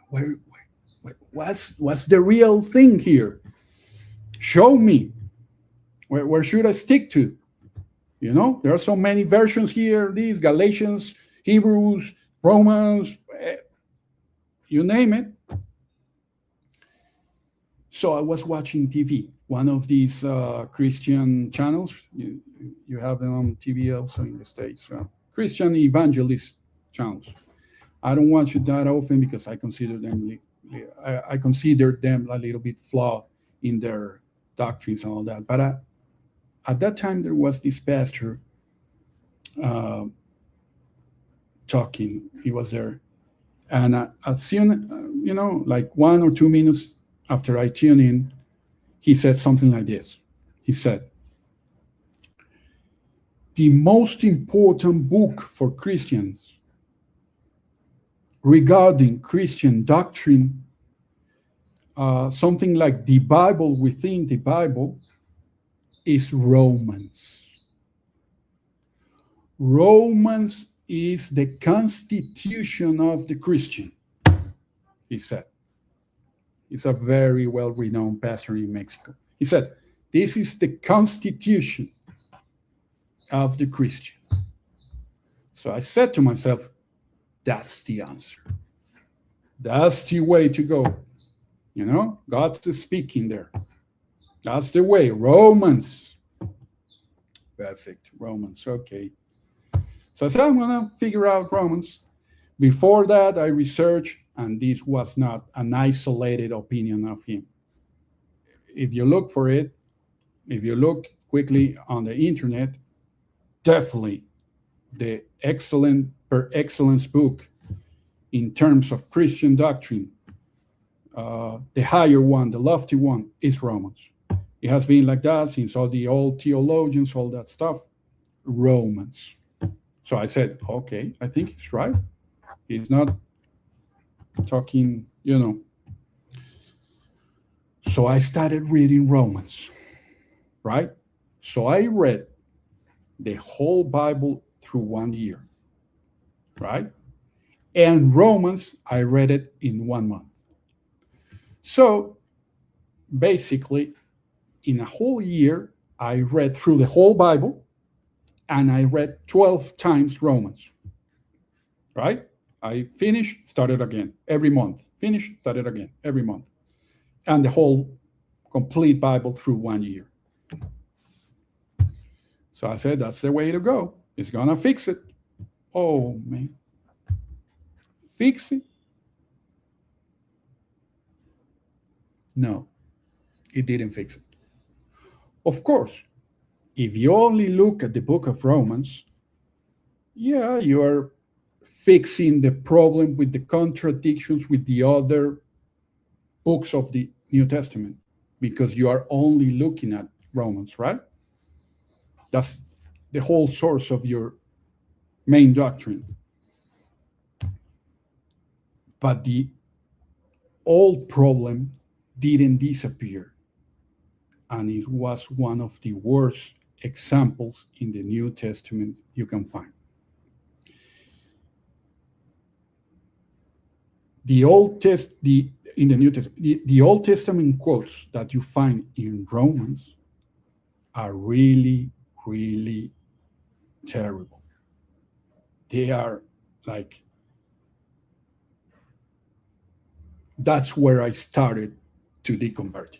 B: what's the real thing here? Show me. Where should I stick to? There are so many versions here, these Galatians, Hebrews, Romans, you name it. So I was watching TV, one of these Christian channels. You have them on TV also in the States. Christian evangelist channels. I don't watch it that often because I consider them a little bit flawed in their doctrines and all that. But at that time, there was this pastor talking. He was there. And as soon, like 1 or 2 minutes after I tune in, he said something like this. He said, the most important book for Christians regarding Christian doctrine, something like the Bible within the Bible, is Romans. Romans is the constitution of the Christian, he said. He's a very well-renowned pastor in Mexico. He said, this is the constitution of the Christian. So I said to myself, that's the answer. That's the way to go. God's speaking there. That's the way. Romans. Perfect. Romans. Okay. So I said, I'm going to figure out Romans. Before that, I researched, and this was not an isolated opinion of him. If you look for it, if you look quickly on the internet, definitely the per excellence book in terms of Christian doctrine, the higher one, the lofty one, is Romans. It has been like that since all the old theologians, all that stuff. Romans. So I said, okay, I think he's right. He's not talking, So I started reading Romans, right? So I read the whole Bible through 1 year, right? And Romans, I read it in 1 month. So basically, in a whole year, I read through the whole Bible and I read 12 times Romans, right? I finished, started again every month, finished, started again every month. And the whole complete Bible through 1 year. So I said, that's the way to go. It's going to fix it. Oh, man. Fix it? No, it didn't fix it. Of course, if you only look at the book of Romans, yeah, you are fixing the problem with the contradictions with the other books of the New Testament because you are only looking at Romans, right? That's the whole source of your main doctrine. But the old problem didn't disappear. And it was one of the worst examples in the New Testament you can find. The Old Testament quotes that you find in Romans are really, really terrible. They are like, that's where I started to deconvert.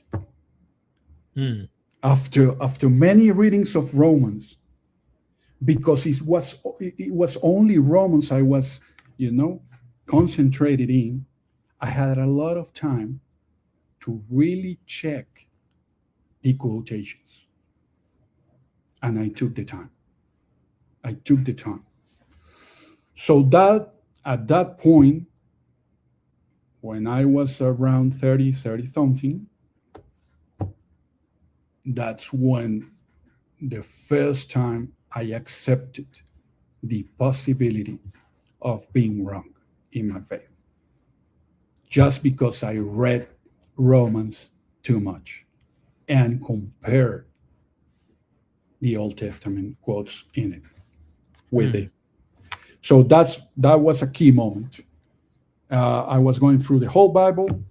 B: After many readings of Romans, because it was only Romans I was, concentrated in, I had a lot of time to really check the quotations. And I took the time. So that at that point, when I was around 30 something, that's when the first time I accepted the possibility of being wrong in my faith. Just because I read Romans too much and compared the Old Testament quotes in it with it. So that was a key moment. I was going through the whole Bible,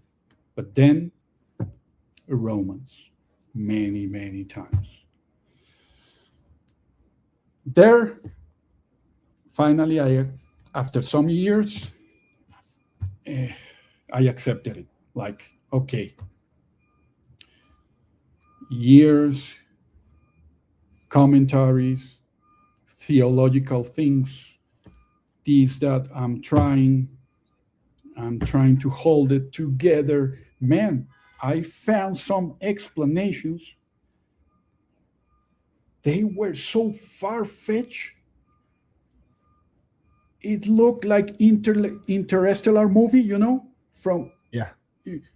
B: but then Romans many, many times. There, finally, after some years, I accepted it. Like, okay, years, commentaries, theological things, these that I'm trying to hold it together. Man, I found some explanations. They were so far-fetched. It looked like interstellar movie, from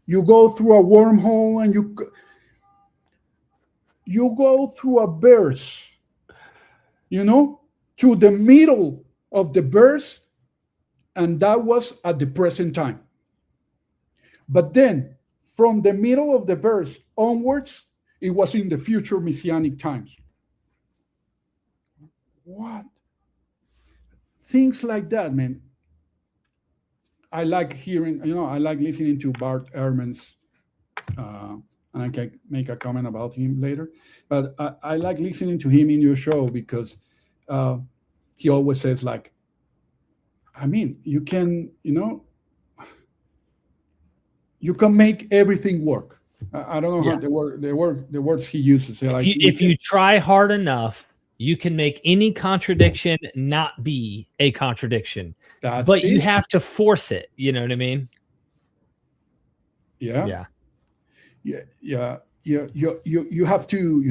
B: you go through a wormhole and you go through a verse, to the middle of the verse, and that was at the present time. But then from the middle of the verse onwards, it was in the future messianic times. What? Things like that, man. I like hearing, I like listening to Bart Ehrman's, and I can make a comment about him later. But I like listening to him in your show because he always says, like, you can, you can make everything work. I don't know how the words he uses.
A: If you try hard enough, you can make any contradiction not be a contradiction. But you have to force it. You know what I mean?
B: Yeah. You have to,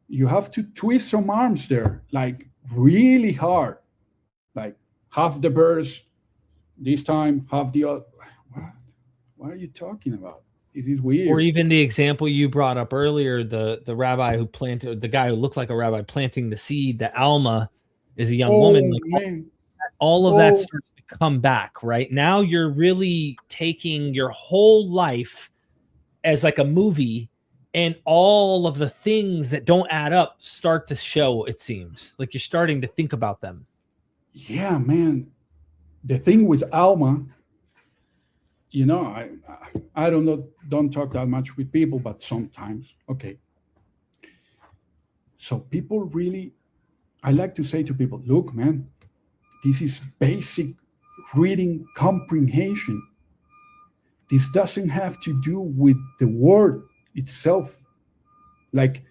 B: you have to twist some arms there, like really hard. Like half the verse this time, half the other. What are you talking about? It is
A: Or
B: weird.
A: even the example you brought up earlier, the rabbi who planted, the guy who looked like a rabbi planting the seed, the Alma is a young woman.
B: Oh
A: Like
B: man.
A: all of that
B: Oh
A: starts to come back, right? Now you're really taking your whole life as like a movie, and all of the things that don't add up start to show, it seems. Like you're starting to think about them.
B: yeah, man. The thing with Alma, I don't talk that much with people, but sometimes, okay. So people really, I like to say to people, look, man, this is basic reading comprehension. This doesn't have to do with the word itself. Like,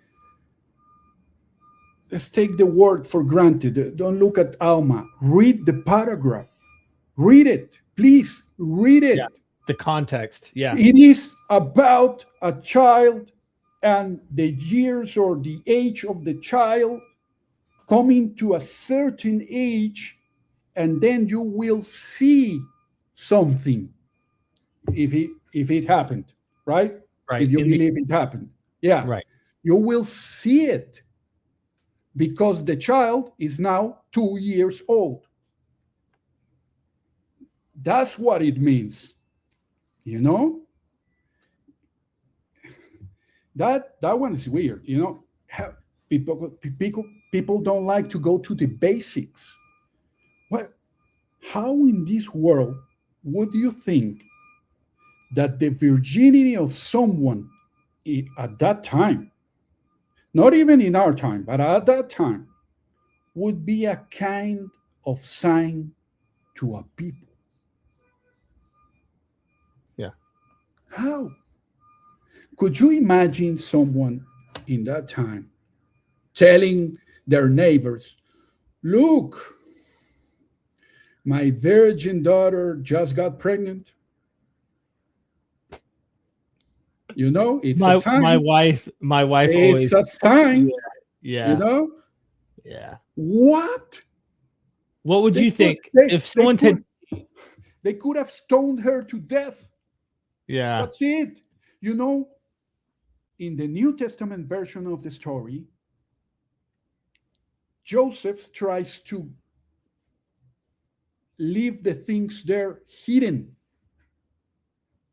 B: let's take the word for granted. Don't look at Alma. Read the paragraph. Read it. Please read it.
A: Yeah. The context. Yeah.
B: It is about a child and the years or the age of the child coming to a certain age, and then you will see something if it happened, right?
A: Right.
B: If you believe it happened. Yeah.
A: Right.
B: You will see it because the child is now 2 years old. That's what it means. You know? That one is weird. People don't like to go to the basics. What? How in this world would you think that the virginity of someone at that time, not even in our time, but at that time, would be a kind of sign to a people?
A: Yeah.
B: How? Could you imagine someone in that time telling their neighbors, look, my virgin daughter just got pregnant? It's a sign.
A: My wife
B: It's
A: always.
B: a sign.
A: Yeah.
B: Yeah. What
A: would you think if someone said
B: they could have stoned her to death?
A: Yeah.
B: That's it. In the New Testament version of the story, Joseph tries to leave the things there hidden.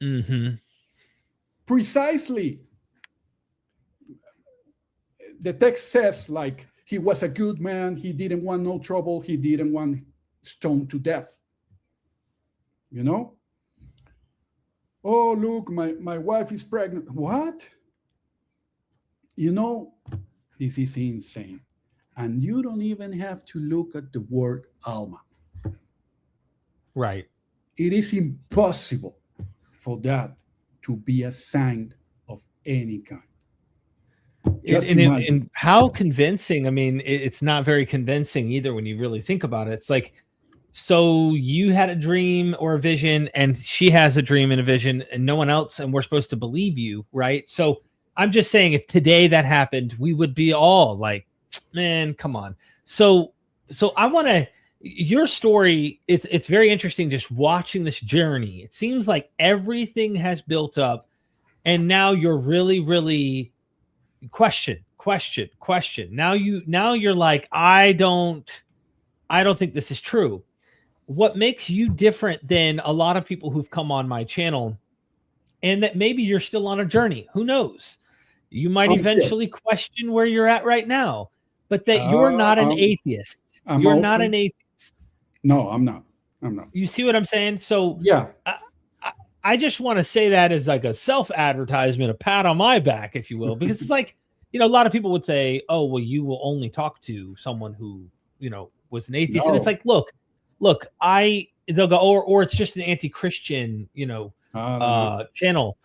A: Mm-hmm.
B: Precisely. The text says, like, he was a good man, he didn't want no trouble, he didn't want stoned to death. Oh, look, my wife is pregnant. What? This is insane. And you don't even have to look at the word Alma.
A: Right.
B: It is impossible for that to be a sign of any kind. Just imagine.
A: And how convincing. I mean, it's not very convincing either when you really think about it. It's like, so you had a dream or a vision, and she has a dream and a vision, and no one else, and we're supposed to believe you, right? So I'm just saying, if today that happened, we would be all like, man, come on. So I want to, your story, it's very interesting just watching this journey. It seems like everything has built up, and now you're really, really question. Now you're like, I don't think this is true. What makes you different than a lot of people who've come on my channel, and that maybe you're still on a journey? Who knows? You might eventually question where you're at right now, but that you're not an atheist. You're not an atheist.
B: No, I'm not.
A: You see what I'm saying? So
B: yeah,
A: I just want to say that as like a self-advertisement, a pat on my back, if you will, because it's like, a lot of people would say, oh, well, you will only talk to someone who, was an atheist. No. And it's like, look, they'll go, or it's just an anti-Christian, channel.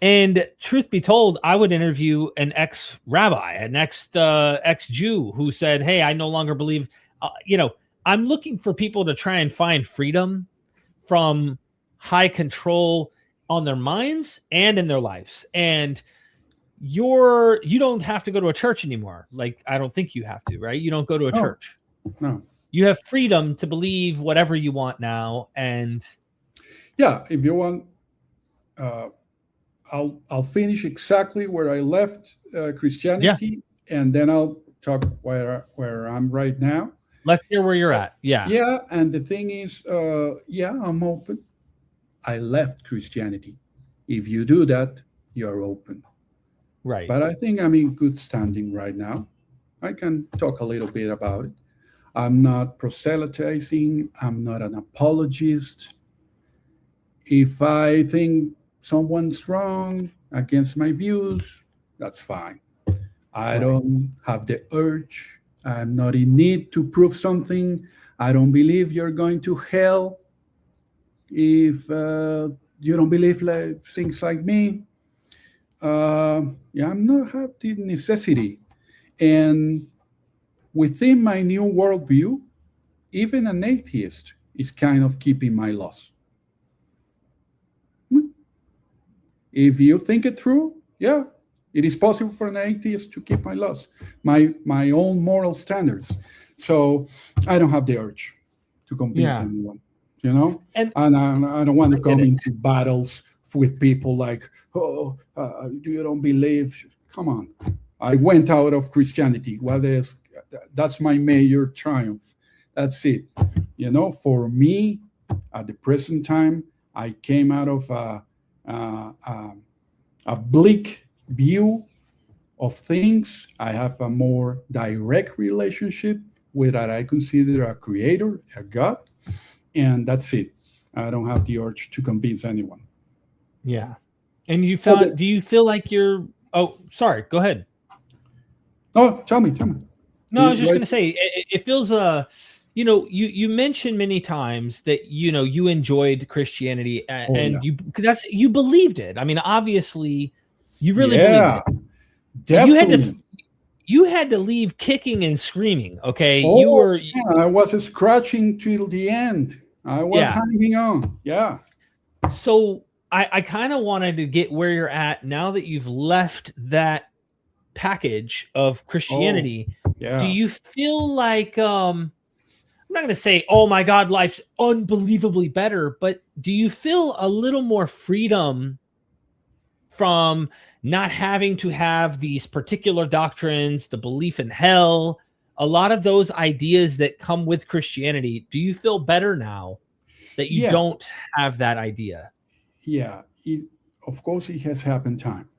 A: And truth be told, I would interview an ex-rabbi, an ex-Jew who said, hey, I no longer believe, I'm looking for people to try and find freedom from high control on their minds and in their lives. And you don't have to go to a church anymore. Like, I don't think you have to, right? You don't go to a church.
B: No.
A: You have freedom to believe whatever you want now. And
B: yeah, if you want I'll finish exactly where I left Christianity, and then I'll talk where I'm right now.
A: Let's hear where you're at. Yeah.
B: Yeah, and the thing is, yeah, I'm open. I left Christianity. If you do that, you're open.
A: Right.
B: But I think I'm in good standing right now. I can talk a little bit about it. I'm not proselytizing. I'm not an apologist. If I think someone's wrong against my views, that's fine. I don't have the urge. I'm not in need to prove something. I don't believe you're going to hell if you don't believe things like me. Yeah, I'm not have the necessity. And within my new worldview, even an atheist is kind of keeping my laws. If you think it through, yeah, it is possible for an atheist to keep my laws, my own moral standards. So I don't have the urge to convince anyone, you know? And I don't want to come into battles with people like, oh, you don't believe. Come on. I went out of Christianity. What is? That's my major triumph. That's it. You know, for me, at the present time, I came out of a bleak view of things. I have a more direct relationship with that I consider a creator, a God, and that's it. I don't have the urge to convince anyone.
A: Yeah. And you found, do you feel like you're, oh, sorry, go ahead.
B: No, tell me.
A: No, I was just going to say, it feels, you know, you mentioned many times that, you know, you enjoyed Christianity and you believed it. I mean, obviously you really believed it.
B: Definitely.
A: You had to leave kicking and screaming. Okay.
B: I was scratching till the end. I was hanging on. Yeah.
A: So I kind of wanted to get where you're at now that you've left that package of Christianity. Do you feel like, I'm not going to say, oh my God, life's unbelievably better, but do you feel a little more freedom from not having to have these particular doctrines, the belief in hell, a lot of those ideas that come with Christianity? Do you feel better now that you don't have that idea?
B: Yeah, of course it has happened time.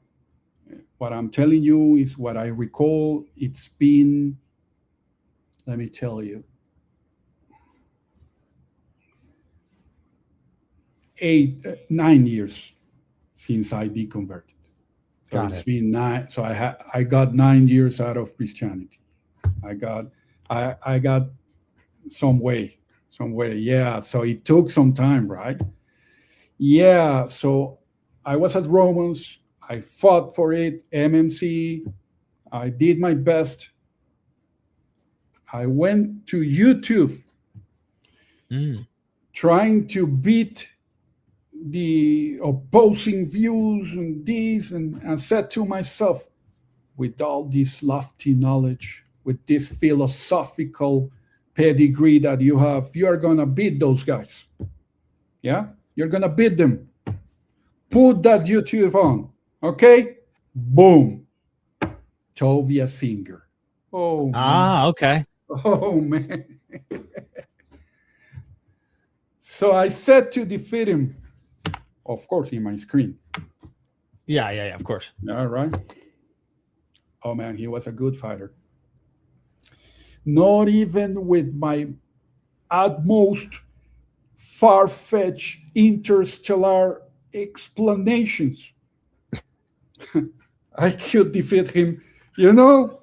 B: What I'm telling you is what I recall. It's been, let me tell you, 9 years since I deconverted. So it's been 9. So I got 9 years out of Christianity. I got some way. Yeah. So it took some time, right? Yeah. So I was at Romans. I fought for it, MMC. I did my best. I went to YouTube trying to beat the opposing views and this, and I said to myself, with all this lofty knowledge, with this philosophical pedigree that you have, you are going to beat those guys. Yeah? You're going to beat them. Put that YouTube on. Okay? Boom. Tovia Singer. Oh, man.
A: Okay.
B: Oh, man. So I said to defeat him, of course, in my screen.
A: Yeah, of course.
B: All right. Oh, man, he was a good fighter. Not even with my utmost far-fetched interstellar explanations I could defeat him. You know,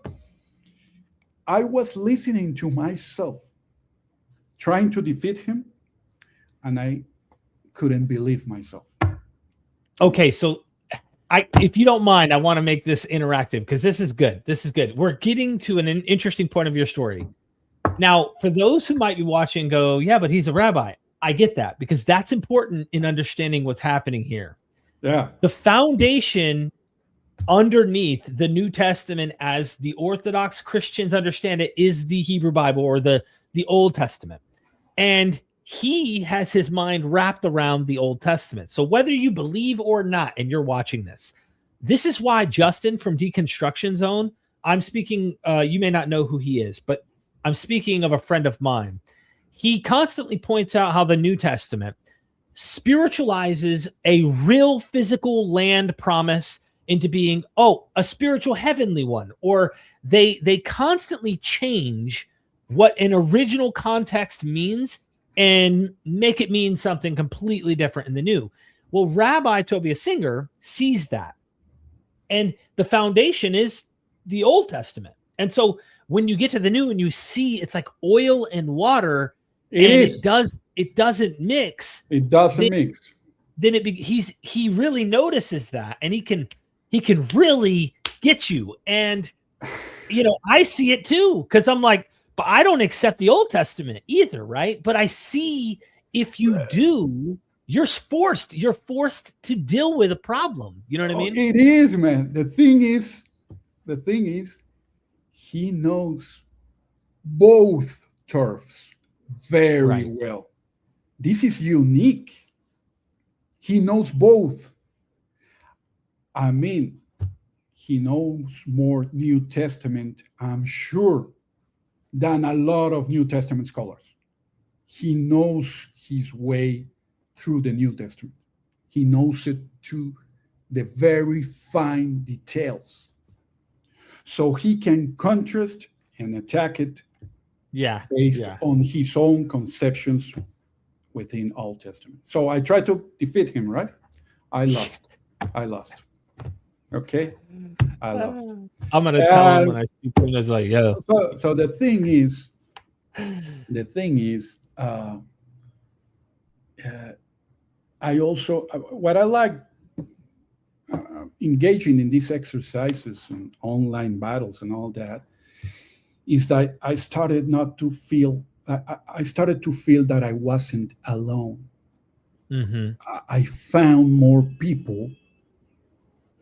B: I was listening to myself trying to defeat him, and I couldn't believe myself.
A: Okay, so if you don't mind, I want to make this interactive because this is good. We're getting to an interesting point of your story. Now, for those who might be watching and go, yeah, but he's a rabbi. I get that because that's important in understanding what's happening here.
B: Yeah.
A: The foundation underneath the New Testament, as the Orthodox Christians understand it, is the Hebrew Bible or the Old Testament. And he has his mind wrapped around the Old Testament. So whether you believe or not, and you're watching this is why Justin from Deconstruction Zone, I'm speaking, you may not know who he is, but I'm speaking of a friend of mine. He constantly points out how the New Testament spiritualizes a real physical land promise into being, a spiritual heavenly one, or they constantly change what an original context means and make it mean something completely different in the new. Well, Rabbi Tovia Singer sees that, and the foundation is the Old Testament. And so when you get to the new and you see it's like oil and water, it doesn't mix.
B: It doesn't mix.
A: Then he really notices that, and he can really get you. And I see it too, because I'm like, but I don't accept the Old Testament either, right? But I see if you do, you're forced to deal with a problem. You know what I mean?
B: It is, man. The thing is, he knows both turfs very well. This is unique. He knows both. I mean, he knows more New Testament, I'm sure, than a lot of New Testament scholars. He knows his way through the New Testament. He knows it to the very fine details. So he can contrast and attack it based on his own conceptions within Old Testament. So I tried to defeat him, right? I lost. Okay? I lost.
A: I'm going to tell him when I see him, it's like, yeah.
B: So the thing is, I also, what I like engaging in these exercises and online battles and all that, is that I started to feel that I wasn't alone.
A: Mm-hmm.
B: I found more people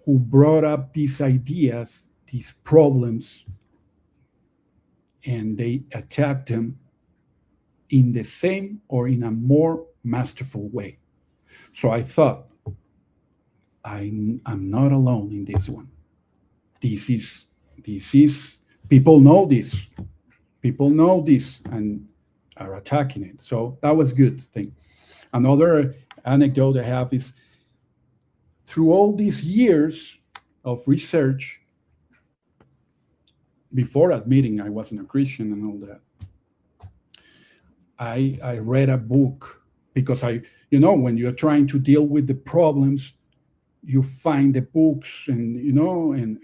B: who brought up these ideas, these problems, and they attacked them in the same or in a more masterful way. So I thought, I'm not alone in this one. This is people know this and are attacking it. So that was a good thing. Another anecdote I have is, through all these years of research, before admitting I wasn't a Christian and all that, I read a book, because when you're trying to deal with the problems, you find the books and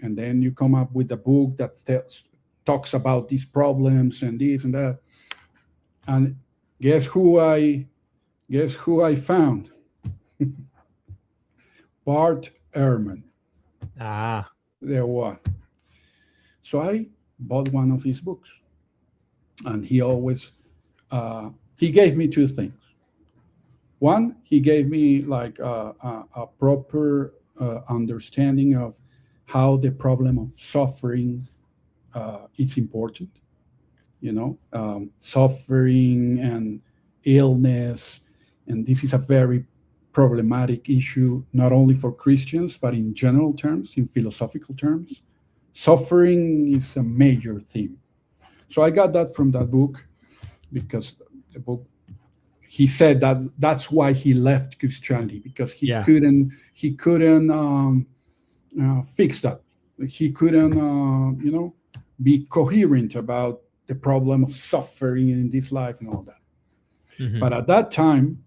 B: then you come up with a book that talks about these problems and this and that. And guess who I found? Bart Ehrman. There one. So I bought one of his books, and he always he gave me two things. One, he gave me like a proper understanding of how the problem of suffering is important. Suffering and illness, and this is a very problematic issue, not only for Christians, but in general terms, in philosophical terms. Suffering is a major theme. So I got that from that book, because the book, he said that's why he left Christianity, because he couldn't fix that. He couldn't, be coherent about the problem of suffering in this life and all that. Mm-hmm. But at that time,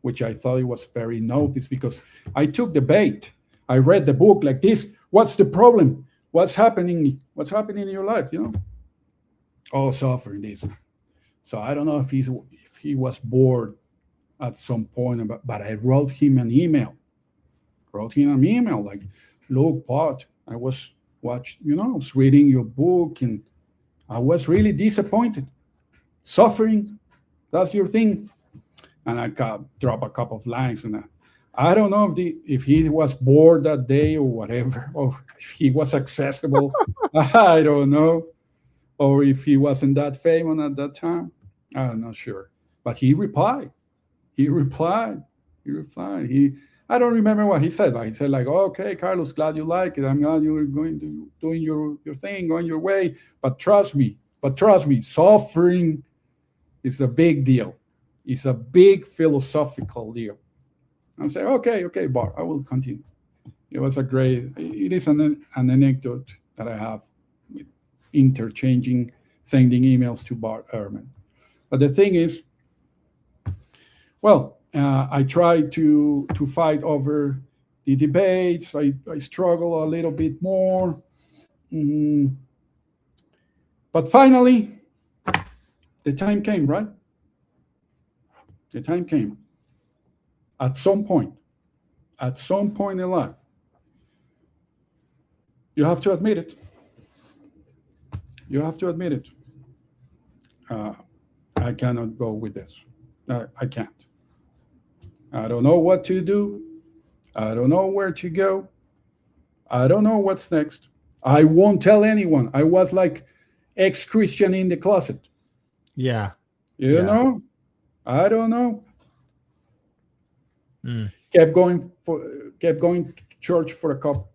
B: which I thought it was very novice, because I took the bait. I read the book like this. What's the problem? What's happening? What's happening in your life? Suffering this. So I don't know if he was bored at some point, but I wrote him an email. Like, look, Pat, I was reading your book and I was really disappointed. Suffering, that's your thing. And I drop a couple of lines, and I don't know if he was bored that day or whatever, or if he was accessible. I don't know, or if he wasn't that famous at that time. I'm not sure. But he replied. He replied. He replied. I don't remember what he said, but he said like, oh, "Okay, Carlos, glad you like it. I'm glad you're going to doing your thing, going your way. But trust me, suffering is a big deal. It's a big philosophical deal." I say, okay, Bart, I will continue. It was a great. It is an anecdote that I have with sending emails to Bart Ehrman. But the thing is, well, I try to fight over the debates. I struggle a little bit more. But finally, the time came, right? The time came. At some point in life, you have to admit it. You have to admit it. I cannot go with this. I can't. I don't know what to do. I don't know where to go. I don't know what's next. I won't tell anyone. I was like ex-Christian in the closet.
A: Yeah.
B: You know? I don't know. Kept going to church for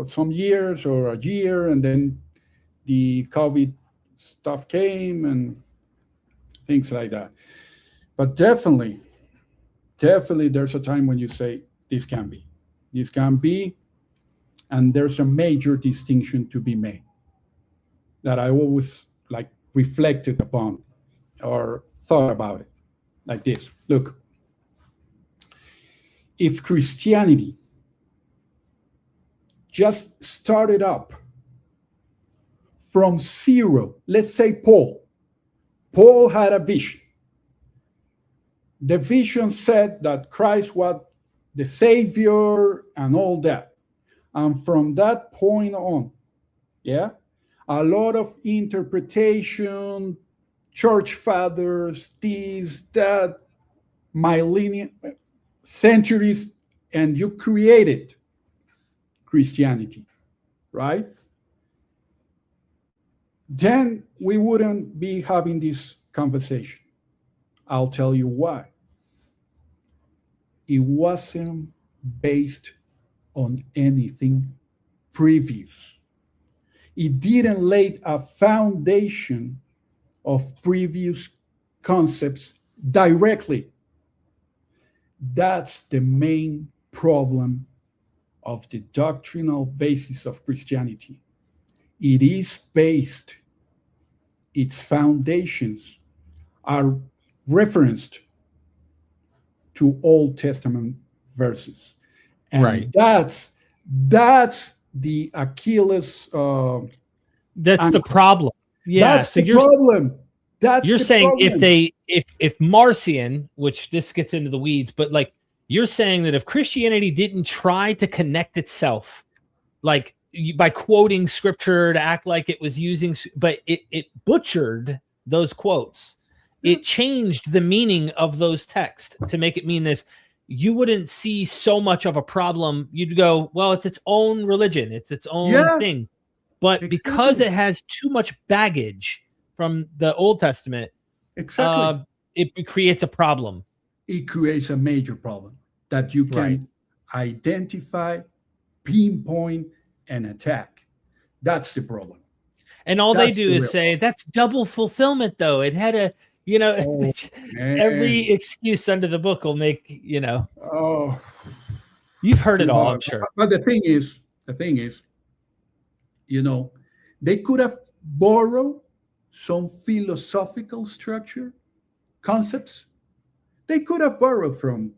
B: some years or a year, and then the COVID stuff came and things like that. But definitely there's a time when you say this can be, and there's a major distinction to be made that I always like reflected upon or thought about it like this. Look, if Christianity just started up from zero, let's say Paul had a vision. The vision said that Christ was the Savior and all that. And from that point on, a lot of interpretation, church fathers, this, that, millennia, centuries, and you created Christianity, right? Then we wouldn't be having this conversation. I'll tell you why. It wasn't based on anything previous. It didn't lay a foundation of previous concepts directly. That's the main problem of the doctrinal basis of Christianity. It is based, its foundations are referenced to Old Testament verses. And
A: right.
B: That's the Achilles.
A: That's the problem. Yeah.
B: That's the problem.
A: You're saying problem. if Marcion, which this gets into the weeds, but like you're saying that if Christianity didn't try to connect itself, like by quoting scripture to act like it was using, but it butchered those quotes. It changed the meaning of those texts to make it mean this. You wouldn't see so much of a problem. You'd go, well, it's its own religion. It's its own thing. But because it has too much baggage from the Old Testament, it creates a problem.
B: It creates a major problem that you can identify, pinpoint, and attack. That's the problem.
A: And all they do is say, that's double fulfillment, though. It had a, every excuse under the book will make, you've heard it all, I'm sure.
B: But the thing is, they could have borrowed some philosophical structure, concepts. They could have borrowed from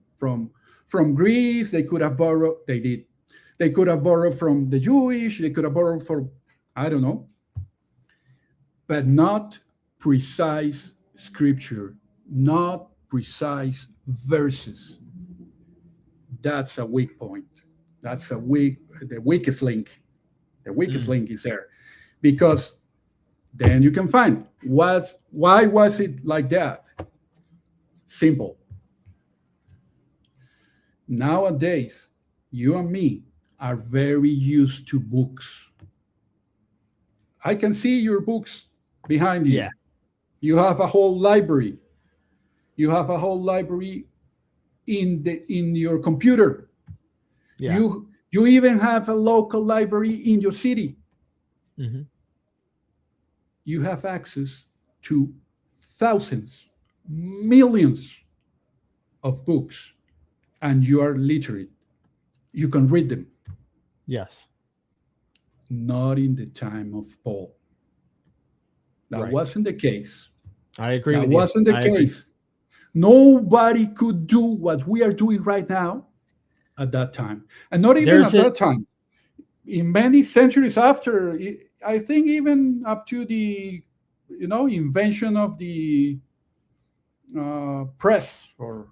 B: Greece. They could have borrowed, they did. They could have borrowed from the Jewish. They could have borrowed from, I don't know. But not precise scripture, not precise verses. That's a weak point. That's the weakest link. The weakest link is there. Because then you can find why was it like that? Simple. Nowadays, you and me are very used to books. I can see your books behind you.
A: Yeah.
B: You have a whole library. You have a whole library in your computer.
A: Yeah.
B: You even have a local library in your city.
A: Mm-hmm.
B: You have access to thousands, millions of books, and you are literate. You can read them.
A: Yes.
B: Not in the time of Paul. That
A: Right.
B: wasn't the case.
A: I agree
B: That
A: with you.
B: wasn't the
A: I agree.
B: case. Nobody could do what we are doing right now at that time. And not even at that time. In many centuries after, I think even up to the invention of the press, or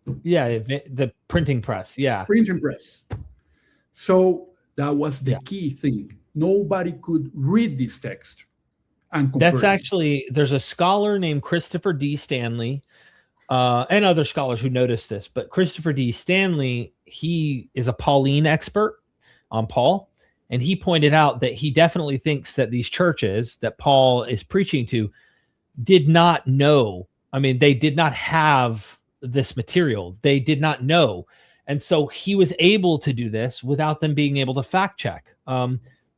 A: the printing press. Yeah.
B: Printing press. So that was the key thing. Nobody could read this text and compare.
A: That's actually, there's a scholar named Christopher D. Stanley, and other scholars who noticed this, but Christopher D. Stanley, he is a Pauline expert on Paul, and he pointed out that he definitely thinks that these churches that Paul is preaching to did not know. I mean, they did not have this material. They did not know. And so he was able to do this without them being able to fact check.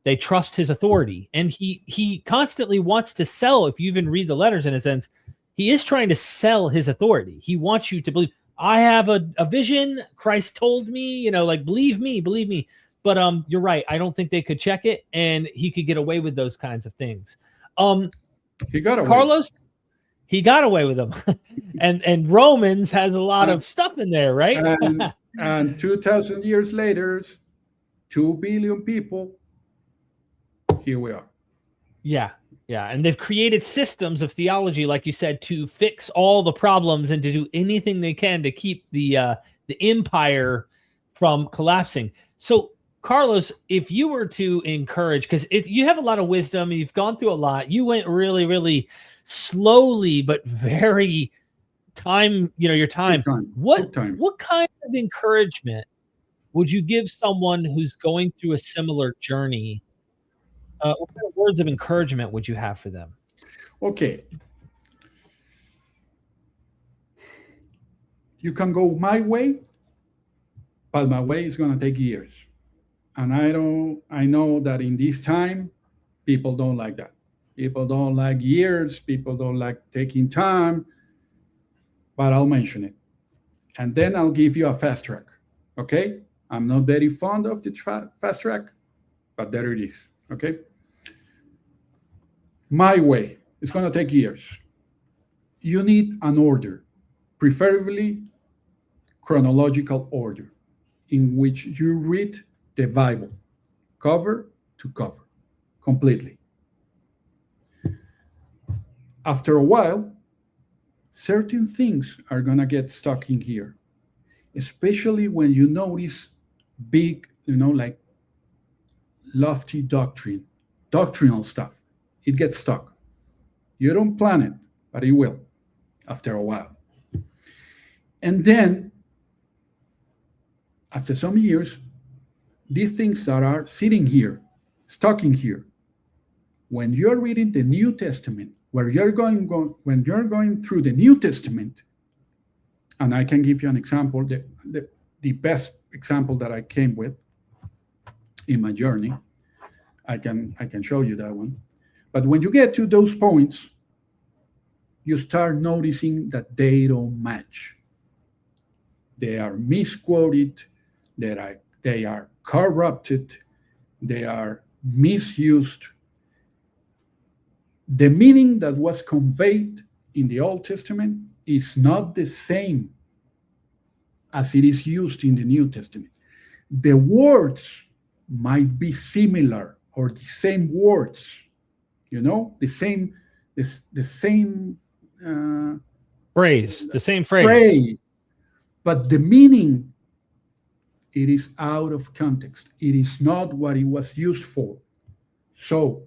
A: They trust his authority. And he constantly wants to sell, if you even read the letters in a sense, he is trying to sell his authority. He wants you to believe, I have a vision. Christ told me, like, believe me. But you're right. I don't think they could check it, and he could get away with those kinds of things.
B: He got away.
A: Carlos, he got away with them. and Romans has a lot of stuff in there, right?
B: And 2,000 years later, 2 billion people, here we are.
A: Yeah. And they've created systems of theology, like you said, to fix all the problems and to do anything they can to keep the empire from collapsing. So, Carlos, if you were to encourage, because you have a lot of wisdom, you've gone through a lot, you went really, really slowly, but very your time. What kind of encouragement would you give someone who's going through a similar journey? What kind of words of encouragement would you have for them?
B: Okay. You can go my way, but my way is going to take years. And I know that in this time, people don't like that. People don't like years. People don't like taking time. But I'll mention it. And then I'll give you a fast track. Okay? I'm not very fond of the fast track, but there it is. Okay? My way. It's going to take years. You need an order, preferably chronological order, in which you read the Bible, cover to cover, completely. After a while, certain things are going to get stuck in here, especially when you notice big, like lofty doctrinal stuff. It gets stuck. You don't plan it, but it will after a while. And then, after some years, these things that are sitting here, stuck in here, when you're reading the New Testament, when you're going through the New Testament, and I can give you an example, the best example that I came with in my journey, I can show you that one. But when you get to those points, you start noticing that they don't match. They are misquoted, they are corrupted, they are misused. The meaning that was conveyed in the Old Testament is not the same as it is used in the New Testament. The words might be similar, or the same words, the same
A: phrase, the same phrase,
B: but the meaning, it is out of context. It is not what it was used for. So,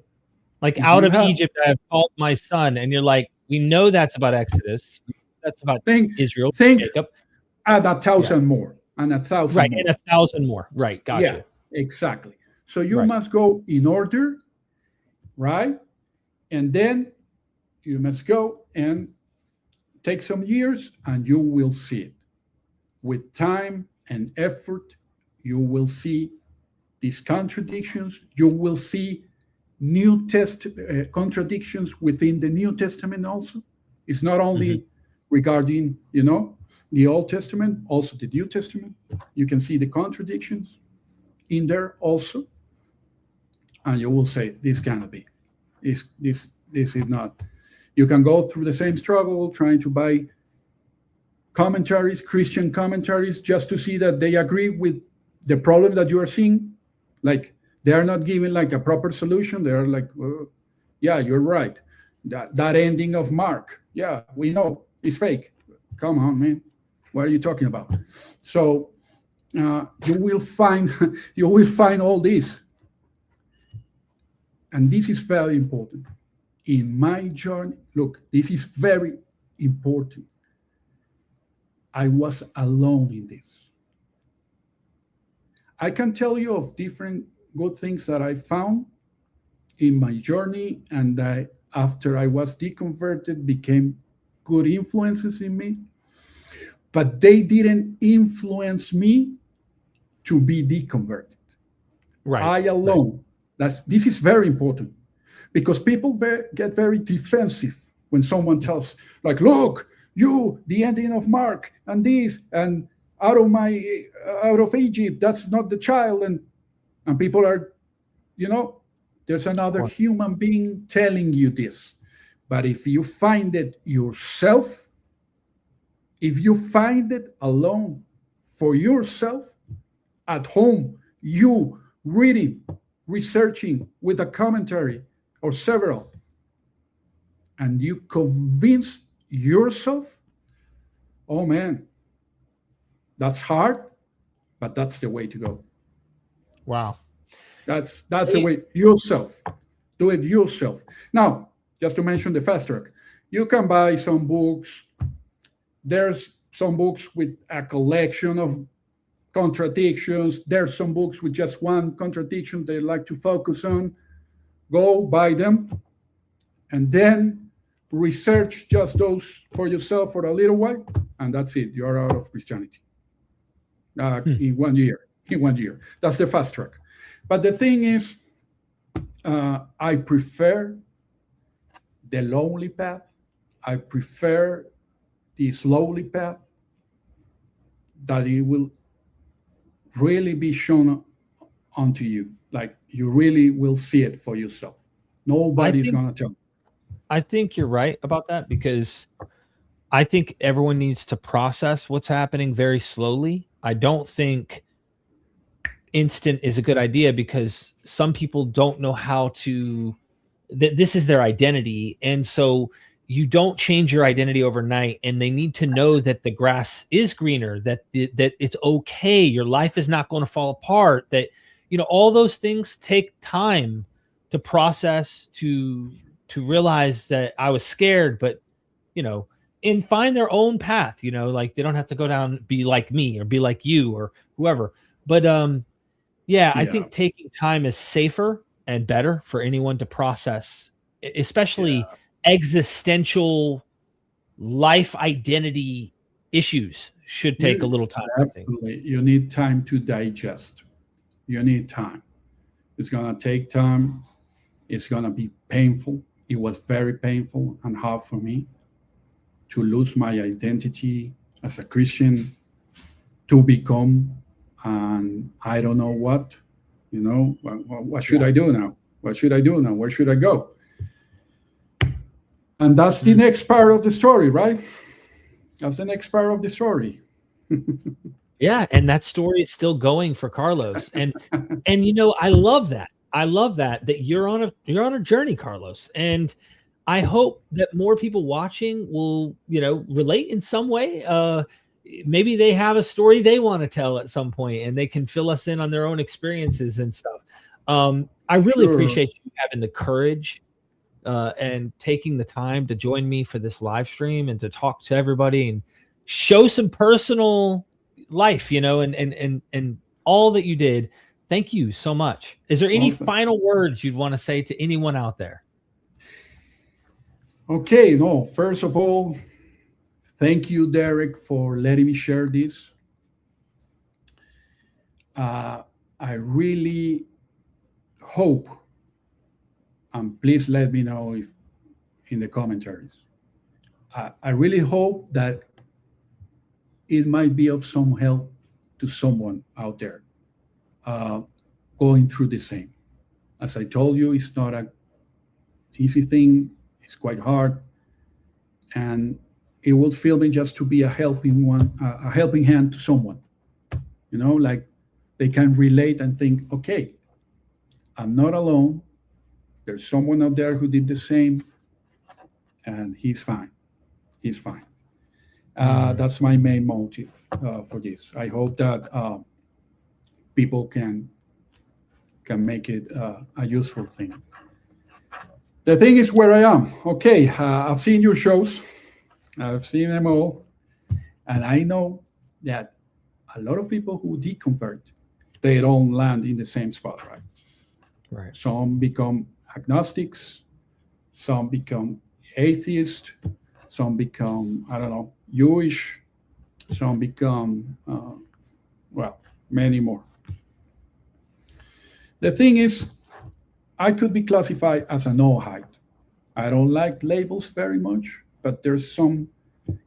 A: like, out of Egypt I have called my son, and you're like, we know that's about Exodus. That's about Israel.
B: Jacob. Add 1,000 more, and 1,000
A: right,
B: more.
A: And 1,000 more. Right, gotcha.
B: Yeah, exactly. So you must go in order, right? And then you must go and Take some years and you will see it. With time and effort, you will see these contradictions. You will see contradictions within the New Testament also. It's not only regarding, the Old Testament, also the New Testament. You can see the contradictions in there also. And you will say, this cannot be. This is not. You can go through the same struggle trying to buy commentaries, Christian commentaries, just to see that they agree with the problem that you are seeing. Like, they are not giving like a proper solution. They are like, yeah, you're right. That ending of Mark, yeah, we know it's fake. Come on, man. What are you talking about? So you will find all this. And this is very important. In my journey, look, this is very important. I was alone in this. I can tell you of different good things that I found in my journey, and that after I was deconverted became good influences in me, but they didn't influence me to be deconverted.
A: Right.
B: I alone. This is very important, because people get very defensive when someone tells, like, look, the ending of Mark and this, and out of Egypt, that's not the child, and people are, there's another human being telling you this. But if you find it yourself, if you find it alone for yourself at home, you reading, researching with a commentary or several, and you convince yourself, oh man, that's hard, but that's the way to go.
A: Wow.
B: That's the way. Yourself. Do it yourself. Now, just to mention the fast track, you can buy some books. There's some books with a collection of contradictions. There's some books with just one contradiction they like to focus on. Go buy them, and then research just those for yourself for a little while, and that's it. You're out of Christianity in 1 year. In 1 year. That's the fast track. But the thing is, I prefer the lonely path. I prefer the slowly path, that it will really be shown onto you. Like, you really will see it for yourself. Nobody's going to tell you.
A: I think you're right about that, because I think everyone needs to process what's happening very slowly. I don't think instant is a good idea, because some people don't know how to, this is their identity. And so you don't change your identity overnight, and they need to know that the grass is greener, that it's okay. Your life is not going to fall apart, that, all those things take time to process, to realize that I was scared, but, and find their own path, like they don't have to go down, be like me or be like you or whoever. But, yeah, I think taking time is safer and better for anyone to process, especially existential life identity issues should take a little time.
B: Definitely. I think you need time to digest. You need time. It's going to take time. It's going to be painful. It was very painful and hard for me to lose my identity as a Christian, to become, and I don't know what, what should I do now? What should I do now? Where should I go? And that's the next part of the story, right? That's the next part of the story.
A: Yeah, and that story is still going for Carlos. And I love that. I love that you're on a journey, Carlos. And I hope that more people watching will, relate in some way. Maybe they have a story they want to tell at some point, and they can fill us in on their own experiences and stuff. I really appreciate you having the courage and taking the time to join me for this live stream and to talk to everybody and show some personal life, and all that you did. Thank you so much. Is there any final words you'd want to say to anyone out there?
B: Okay, no, first of all, Thank you, Derek, for letting me share this. I really hope, and please let me know if in the commentaries. I really hope that it might be of some help to someone out there uh, going through the same. As I told you, it's not an easy thing. It's quite hard, and it will feel me just to be a helping one, a helping hand to someone. Like they can relate and think, okay, I'm not alone. There's someone out there who did the same, and he's fine. He's fine. That's my main motive for this. I hope that people can make it a useful thing. The thing is where I am. Okay, I've seen your shows. I've seen them all, and I know that a lot of people who deconvert, they don't land in the same spot, right?
A: Right.
B: Some become agnostics, some become atheist, some become, I don't know, Jewish, some become, well, many more. The thing is, I could be classified as a Noahide. I don't like labels very much, but there's some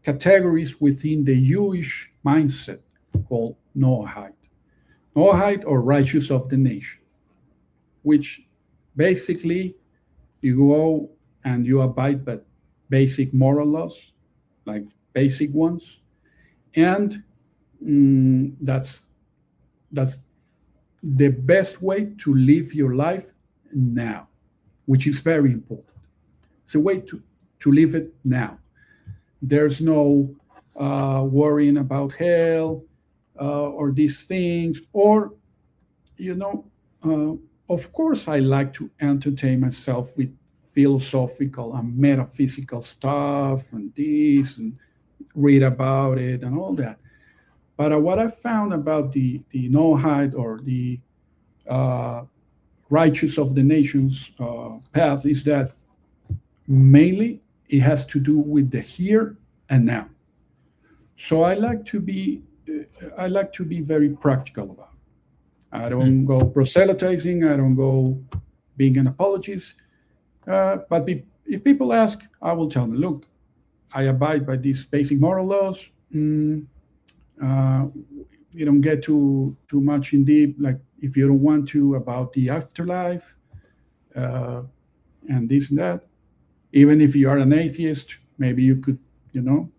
B: categories within the Jewish mindset called Noahide. Noahide, or righteous of the nation, which basically you go and you abide by basic moral laws, like basic ones, and that's the best way to live your life now, which is very important. It's a way to live it now. There's no worrying about hell or these things, or you know, uh, of course, I like to entertain myself with philosophical and metaphysical stuff and this and read about it and all that. But what I found about the Noahide, or the uh, righteous of the nations path, is that mainly it has to do with the here and now. So I like to be very practical about it. I don't go proselytizing. I don't go being an apologist. But if people ask, I will tell them, look, I abide by these basic moral laws. Uh, we don't get too much in deep, like if you don't want to, about the afterlife uh, and this and that. Even if you are an atheist, maybe you could, you know,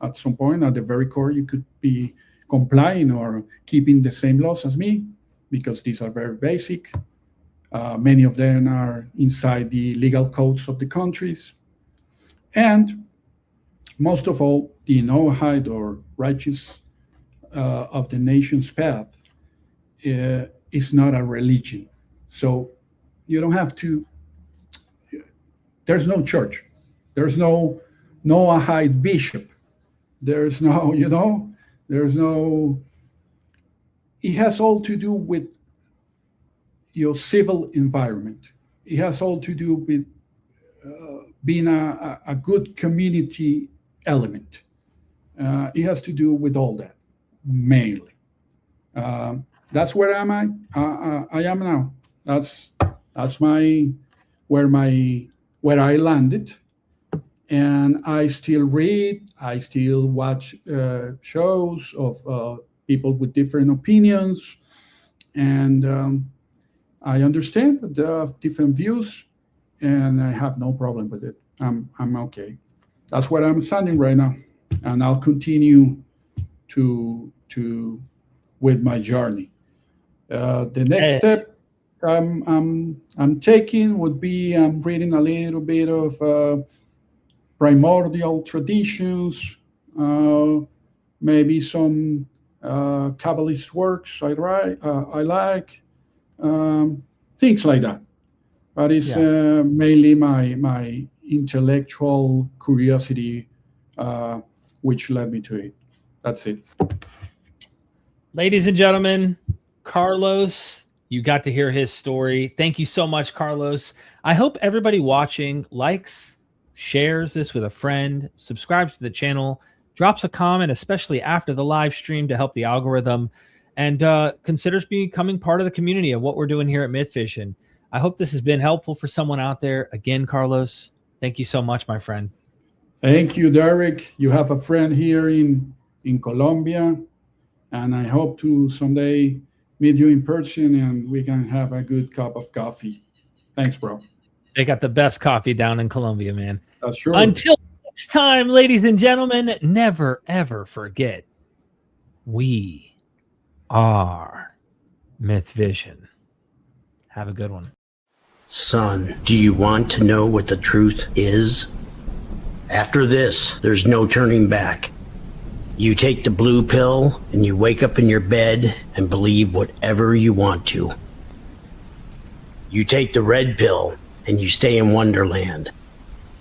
B: at some point, at the very core, you could be complying or keeping the same laws as me, because these are very basic. Many of them are inside the legal codes of the countries. And most of all, the Noahide, or righteous of the nation's path, is not a religion. So you don't have to, there's no church. There's no Noahide bishop. There's no, there's no, it has all to do with your civil environment. It has all to do with being a good community element. It has to do with all that, mainly. That's where am I? I am now. That's where I landed, and I still read. I still watch shows of people with different opinions, and I understand the different views, and I have no problem with it. I'm okay. That's where I'm standing right now, and I'll continue to with my journey. The next step I'm taking would be, I'm reading a little bit of primordial traditions, uh, maybe some Kabbalist works I like, things like that. But it's mainly my intellectual curiosity which led me to it. That's it.
A: Ladies and gentlemen, Carlos, you got to hear his story. Thank you so much, Carlos. I hope everybody watching likes, shares this with a friend, subscribes to the channel, drops a comment, especially after the live stream to help the algorithm, and considers becoming part of the community of what we're doing here at MythVision. I hope this has been helpful for someone out there. Again, Carlos, thank you so much, my friend.
B: Thank you, Derek. You have a friend here in Colombia, and I hope to someday meet you in person and we can have a good cup of coffee. Thanks, bro.
A: They got the best coffee down in Colombia, man.
B: That's true.
A: Until next time, ladies and gentlemen, never, ever forget, we are MythVision. Have a good one.
C: Son, do you want to know what the truth is? After this, there's no turning back. You take the blue pill and you wake up in your bed and believe whatever you want to. You take the red pill and you stay in Wonderland,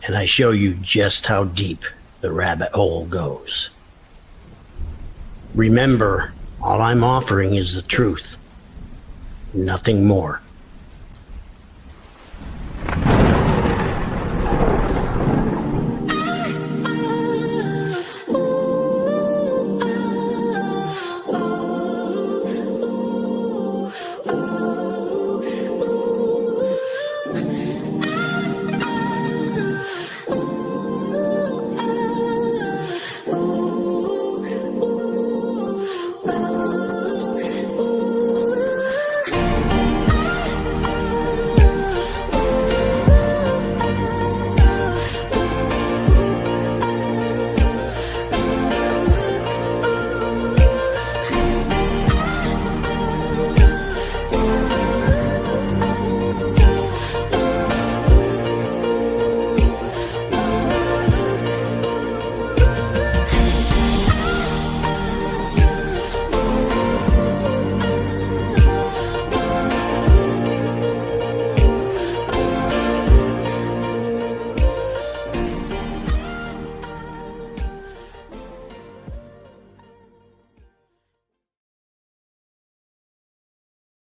C: and I show you just how deep the rabbit hole goes. Remember, all I'm offering is the truth, nothing more.